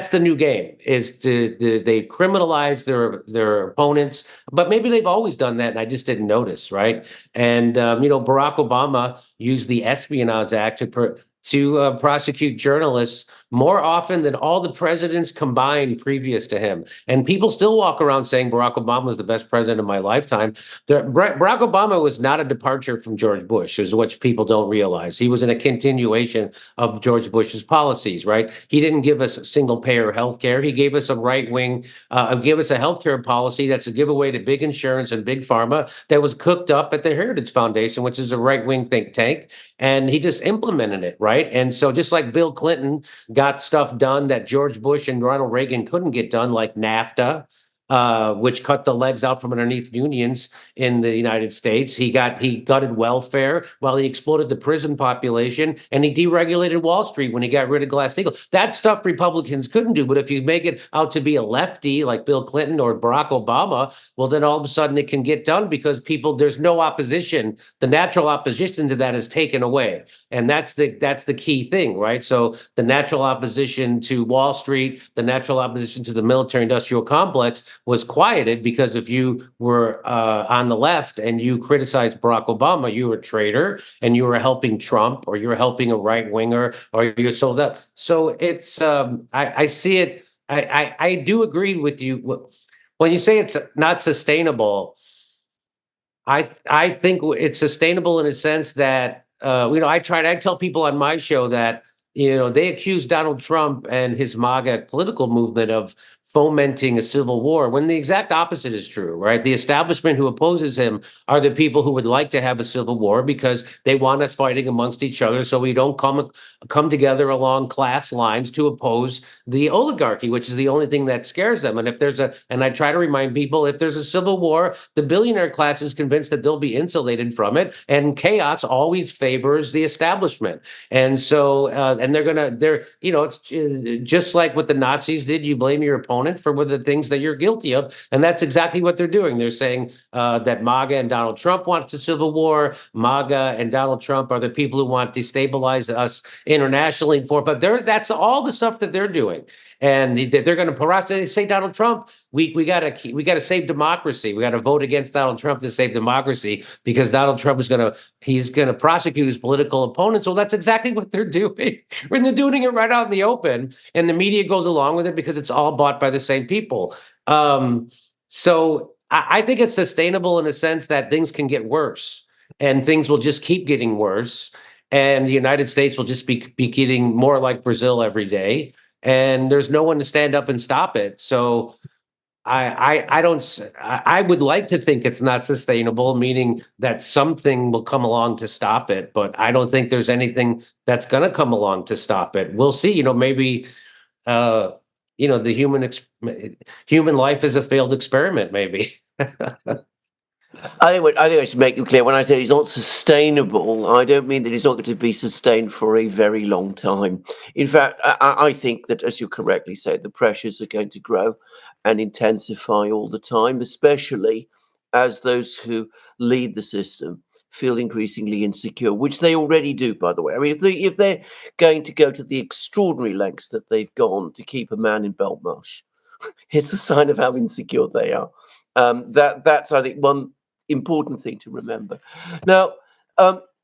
the new game, is they criminalize their opponents, but maybe they've always done that and I just didn't notice, right? And Barack Obama used the Espionage Act to prosecute journalists more often than all the presidents combined previous to him. And people still walk around saying Barack Obama was the best president of my lifetime. Barack Obama was not a departure from George Bush, is what people don't realize. He was in a continuation of George Bush's policies, right? He didn't give us single-payer health care. He gave us a right-wing, gave us a health care policy that's a giveaway to big insurance and big pharma that was cooked up at the Heritage Foundation, which is a right-wing think tank. And he just implemented it, right? And so just like Bill Clinton got stuff done that George Bush and Ronald Reagan couldn't get done, like NAFTA, which cut the legs out from underneath unions in the United States. He gutted welfare while he exploded the prison population, and he deregulated Wall Street when he got rid of Glass-Steagall. That stuff Republicans couldn't do, but if you make it out to be a lefty like Bill Clinton or Barack Obama, well, then all of a sudden it can get done because there's no opposition. The natural opposition to that is taken away, and that's the key thing, right? So the natural opposition to Wall Street, the natural opposition to the military-industrial complex was quieted, because if you were on the left and you criticized Barack Obama, you were a traitor and you were helping Trump, or you were helping a right winger, or you're sold up. So it's I see it. I do agree with you when you say it's not sustainable. I think it's sustainable in a sense that I tell people on my show that they accuse Donald Trump and his MAGA political movement of fomenting a civil war, when the exact opposite is true, right? The establishment who opposes him are the people who would like to have a civil war because they want us fighting amongst each other, so we don't come together along class lines to oppose the oligarchy, which is the only thing that scares them. And and I try to remind people, if there's a civil war, the billionaire class is convinced that they'll be insulated from it, and chaos always favors the establishment. And so, and it's just like what the Nazis did. You blame your opponent for the things that you're guilty of, and that's exactly what they're doing. They're saying that MAGA and Donald Trump wants a civil war. MAGA and Donald Trump are the people who want to destabilize us internationally. But that's all the stuff that they're doing, and they're going to they say Donald Trump. We got to save democracy. We got to vote against Donald Trump to save democracy, because Donald Trump is going to prosecute his political opponents. So that's exactly what they're doing. And they're doing it right out in the open, and the media goes along with it because it's all bought by the same people. So I think it's sustainable in a sense that things can get worse, and things will just keep getting worse, and the United States will just be getting more like Brazil every day, and there's no one to stand up and stop it. So I would like to think it's not sustainable, meaning that something will come along to stop it, but I don't think there's anything that's going to come along to stop it. We'll see. Maybe the human life is a failed experiment. Maybe. I think I should make it clear, when I say it's not sustainable, I don't mean that it's not going to be sustained for a very long time. In fact, I think that, as you correctly say, the pressures are going to grow and intensify all the time, especially as those who lead the system feel increasingly insecure, which they already do, by the way. I mean, if they're going to go to the extraordinary lengths that they've gone to keep a man in Belmarsh, it's a sign of how insecure they are. That's, I think, one important thing to remember. Now,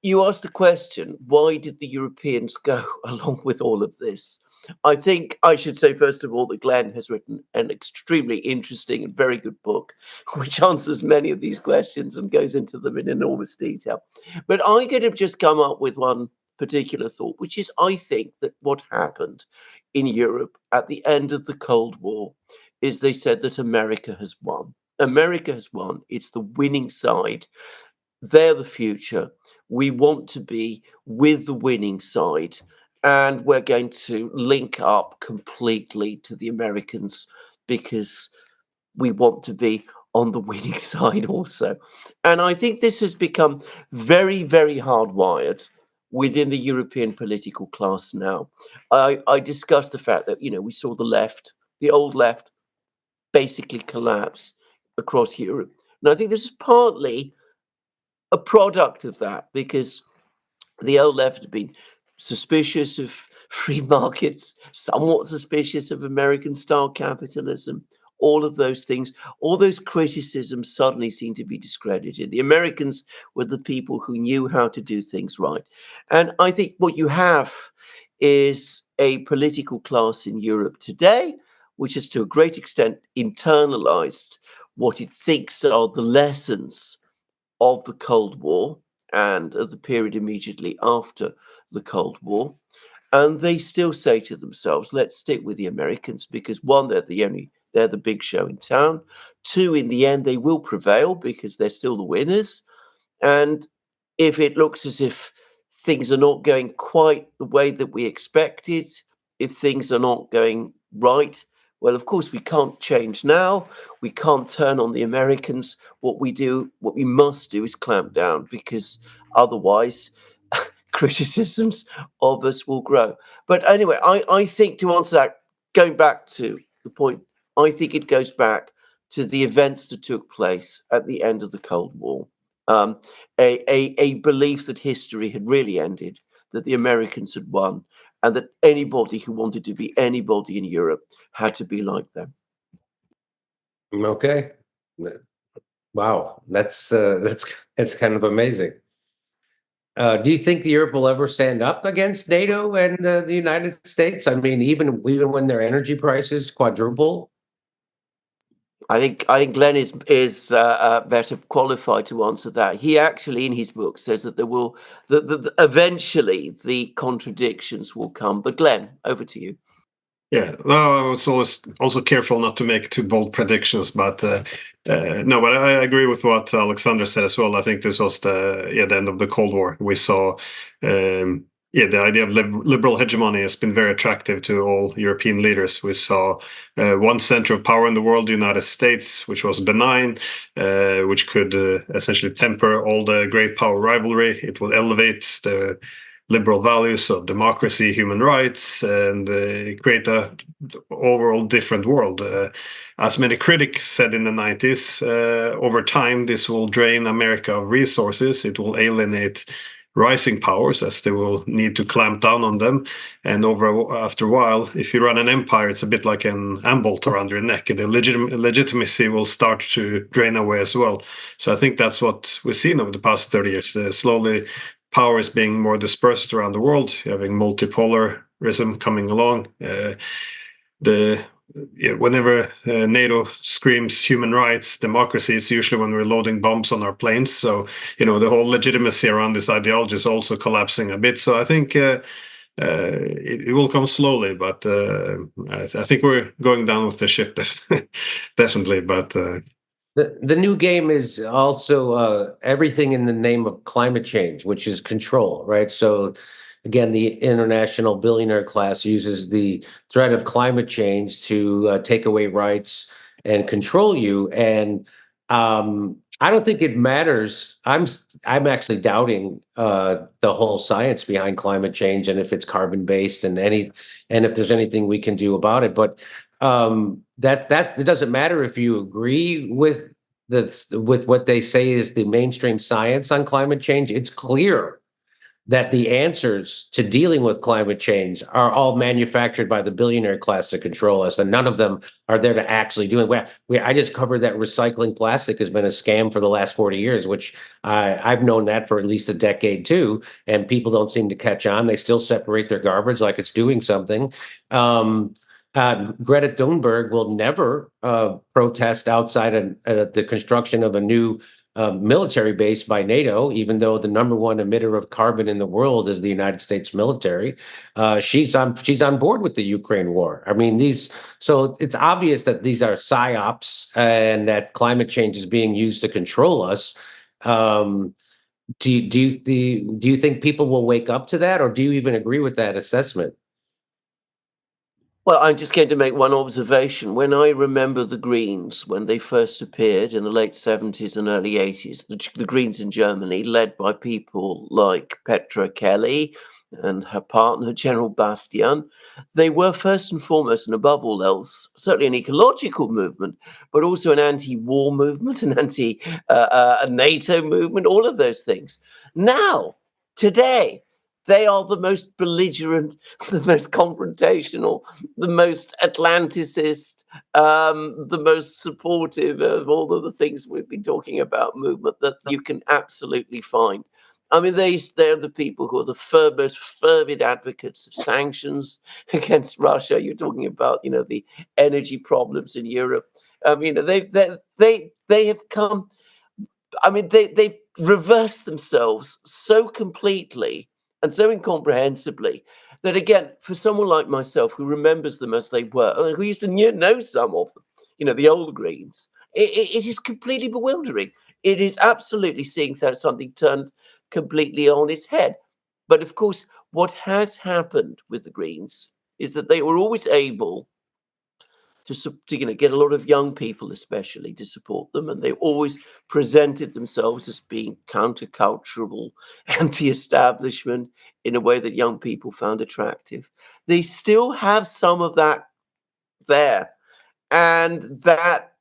you asked the question, why did the Europeans go along with all of this? I think I should say, first of all, that Glenn has written an extremely interesting and very good book, which answers many of these questions and goes into them in enormous detail. But I'm going to just come up with one particular thought, which is, I think that what happened in Europe at the end of the Cold War is they said that America has won. America has won. It's the winning side. They're the future. We want to be with the winning side, and we're going to link up completely to the Americans because we want to be on the winning side also. And I think this has become very, very hardwired within the European political class now. I discussed the fact that, we saw the left, the old left, basically collapse across Europe. And I think this is partly a product of that because the old left had been suspicious of free markets, somewhat suspicious of American style capitalism, all of those things, all those criticisms suddenly seem to be discredited. The Americans were the people who knew how to do things right. And I think what you have is a political class in Europe today, which has to a great extent internalized what it thinks are the lessons of the Cold War and of the period immediately after the Cold War. And they still say to themselves, let's stick with the Americans because one, they're the big show in town. Two, in the end, they will prevail because they're still the winners. And if it looks as if things are not going quite the way that we expected, if things are not going right, well, of course, we can't change now. We can't turn on the Americans. What we must do is clamp down because otherwise criticisms of us will grow. But anyway, I think to answer that, going back to the point, I think it goes back to the events that took place at the end of the Cold War. A belief that history had really ended, that the Americans had won, and that anybody who wanted to be anybody in Europe had to be like them. Okay. Wow, that's kind of amazing. Do you think Europe will ever stand up against NATO and the United States? I mean, even when their energy prices quadruple? I think Glenn is better qualified to answer that. He actually, in his book, says that that eventually the contradictions will come. But Glenn, over to you. Yeah, no, I was always also careful not to make too bold predictions, but no, but I agree with what Alexander said as well. I think this was the end of the Cold War. We saw, the idea of liberal hegemony has been very attractive to all European leaders. We saw one center of power in the world, the United States, which was benign, which could essentially temper all the great power rivalry. It would elevate the liberal values of democracy, human rights, and create a overall different world. As many critics said in the 90s, over time, this will drain America of resources. It will alienate rising powers as they will need to clamp down on them. And after a while, if you run an empire, it's a bit like an ambolt around your neck. The legitimacy will start to drain away as well. So I think that's what we've seen over the past 30 years. Slowly, power is being more dispersed around the world, having multipolarism coming along. Whenever NATO screams human rights, democracy, it's usually when we're loading bombs on our planes. So, the whole legitimacy around this ideology is also collapsing a bit. So I think it will come slowly, but I think we're going down with the ship, definitely. But the new game is also everything in the name of climate change, which is control, right? So again, the international billionaire class uses the threat of climate change to take away rights and control you. And I don't think it matters. I'm actually doubting the whole science behind climate change and if it's carbon based and if there's anything we can do about it. But it doesn't matter if you agree with what they say is the mainstream science on climate change. It's clear that the answers to dealing with climate change are all manufactured by the billionaire class to control us, and none of them are there to actually do it. I just covered that recycling plastic has been a scam for the last 40 years, which I've known that for at least a decade too, and people don't seem to catch on. They still separate their garbage like it's doing something. Greta Thunberg will never protest outside of the construction of a new military base by NATO, even though the number one emitter of carbon in the world is the United States military. She's on board with the Ukraine war. I mean, so it's obvious that these are psyops and that climate change is being used to control us. Do you think people will wake up to that, or do you even agree with that assessment? Well, I'm just going to make one observation. When I remember the Greens, when they first appeared in the late 70s and early 80s, the Greens in Germany, led by people like Petra Kelly and her partner, General Bastian, they were first and foremost, and above all else, certainly an ecological movement, but also an anti-war movement, an anti-NATO movement, all of those things. Now, today, they are the most belligerent, the most confrontational, the most Atlanticist, the most supportive of all of the things we've been talking about movement that you can absolutely find. I mean, they're the people who are the most fervid advocates of sanctions against Russia. You're talking about, the energy problems in Europe. I mean, they have come. I mean, they've reversed themselves so completely and so incomprehensibly that, again, for someone like myself who remembers them as they were, who used to know some of them, the old Greens, it is completely bewildering. It is absolutely seeing something turned completely on its head. But of course, what has happened with the Greens is that they were always able to get a lot of young people, especially, to support them, and they always presented themselves as being countercultural, anti-establishment in a way that young people found attractive. They still have some of that there, and that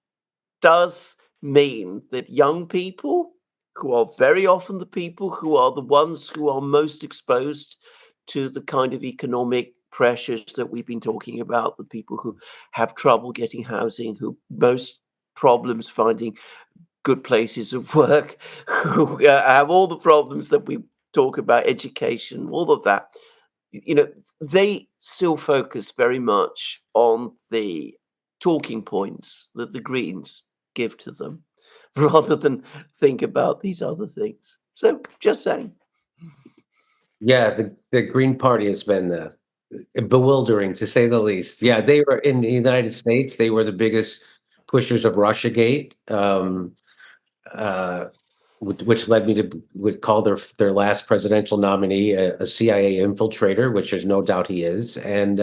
does mean that young people, who are very often the people who are the ones who are most exposed to the kind of economic pressures that we've been talking about, the people who have trouble getting housing, who most problems finding good places of work, who have all the problems that we talk about, education, all of that, they still focus very much on the talking points that the Greens give to them rather than think about these other things. So just saying. Yeah, the Green Party has been bewildering, to say the least. Yeah, they were in the United States. They were the biggest pushers of Russiagate, which led me to would call their last presidential nominee a CIA infiltrator, which there's no doubt he is, and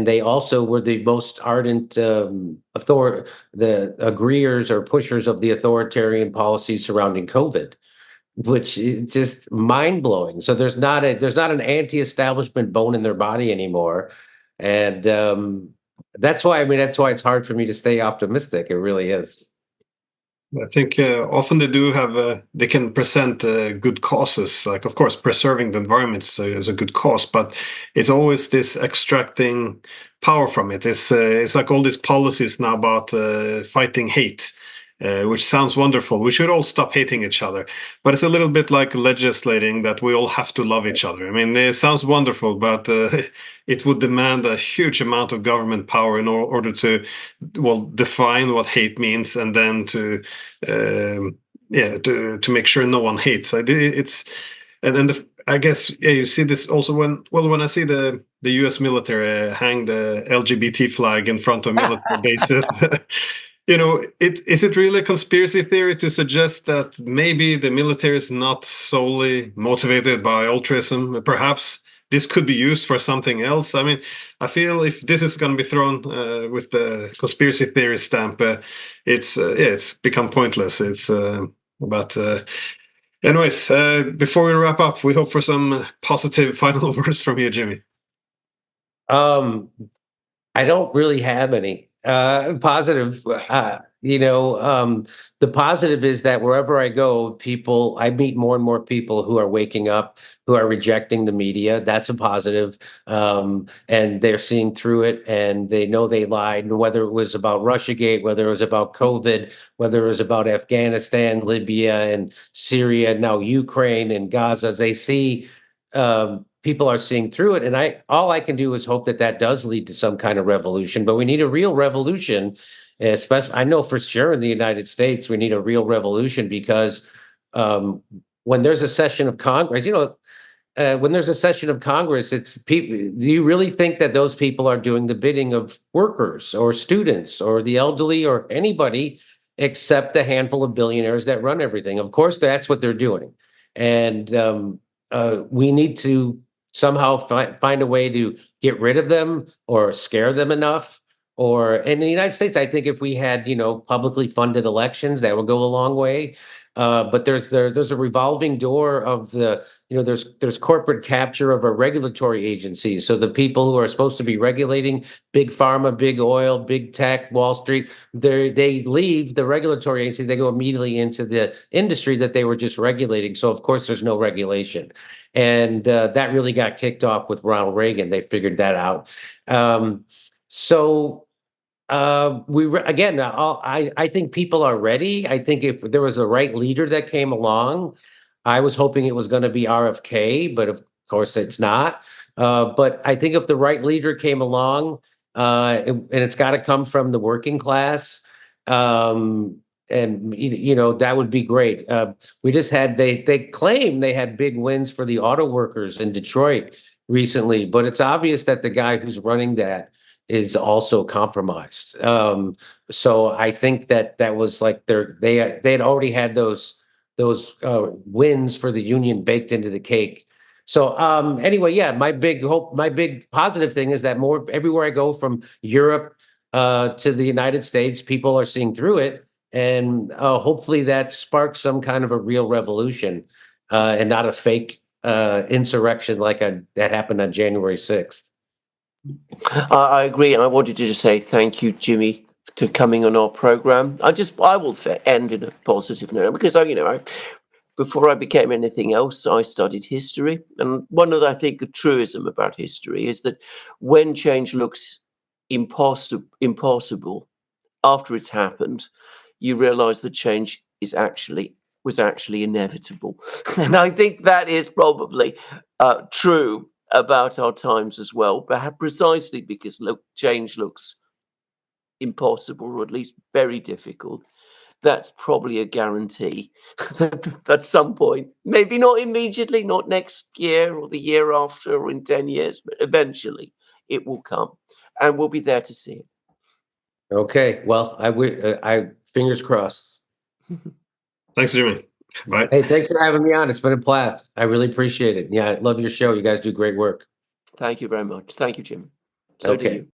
they also were the most ardent the agreeers or pushers of the authoritarian policies surrounding COVID, which is just mind blowing. So there's not an anti-establishment bone in their body anymore, and that's why it's hard for me to stay optimistic. It really is. I think often they can present good causes, like of course preserving the environment is a good cause, but it's always this extracting power from it. It's like all these policies now about fighting hate, which sounds wonderful. We should all stop hating each other, but it's a little bit like legislating that we all have to love each other. I mean, it sounds wonderful, but it would demand a huge amount of government power in order to, well, define what hate means, and then to make sure no one hates. It's and then I guess you see this also when I see the U.S. military hang the LGBT flag in front of military bases. Is it really a conspiracy theory to suggest that maybe the military is not solely motivated by altruism? Perhaps this could be used for something else. I mean, I feel if this is going to be thrown with the conspiracy theory stamp, it's become pointless. Anyways, before we wrap up, we hope for some positive final words from you, Jimmy. I don't really have any positive. The positive is that wherever I go, I meet more and more people who are waking up, who are rejecting the media. That's a positive. And they're seeing through it, and they know they lied, whether it was about Russiagate, whether it was about COVID, whether it was about Afghanistan, Libya, and Syria, now Ukraine and Gaza. They see people are seeing through it, and all I can do is hope that does lead to some kind of revolution. But we need a real revolution, Especially, I know for sure in the United States, we need a real revolution because when there's a session of Congress, when there's a session of Congress, it's people. Do you really think that those people are doing the bidding of workers or students or the elderly or anybody except the handful of billionaires that run everything? Of course, that's what they're doing. And we need to somehow find a way to get rid of them or scare them enough. Or in the United States, I think if we had, publicly funded elections, that would go a long way. But there's a revolving door of there's corporate capture of our regulatory agencies. So the people who are supposed to be regulating big pharma, big oil, big tech, Wall Street, they leave the regulatory agency. They go immediately into the industry that they were just regulating. So of course there's no regulation, and that really got kicked off with Ronald Reagan. They figured that out. I think people are ready. I think if there was a right leader that came along, I was hoping it was going to be RFK, but of course it's not. But I think if the right leader came along, and it's got to come from the working class, and that would be great. We just had they claim they had big wins for the auto workers in Detroit recently, but it's obvious that the guy who's running that is also compromised. So I think that was like they had already had those wins for the union baked into the cake. So anyway, yeah, my big hope, my big positive thing is that more everywhere I go from Europe to the United States, people are seeing through it, and hopefully that sparks some kind of a real revolution and not a fake insurrection like that happened on January 6th. I agree. I wanted to just say thank you, Jimmy, to coming on our program. I will end in a positive note because before I became anything else, I studied history, and one of the, I think, a truism about history is that when change looks impossible after it's happened, you realise that change was actually inevitable, and I think that is probably true about our times as well, but precisely because change looks impossible, or at least very difficult. That's probably a guarantee that at some point, maybe not immediately, not next year or the year after or in 10 years, but eventually it will come, and we'll be there to see it. Okay, well, I fingers crossed. Thanks, Jimmy. Bye. Hey, thanks for having me on. It's been a blast. I really appreciate it. Yeah, I love your show. You guys do great work. Thank you very much. Thank you, Jim. So do you.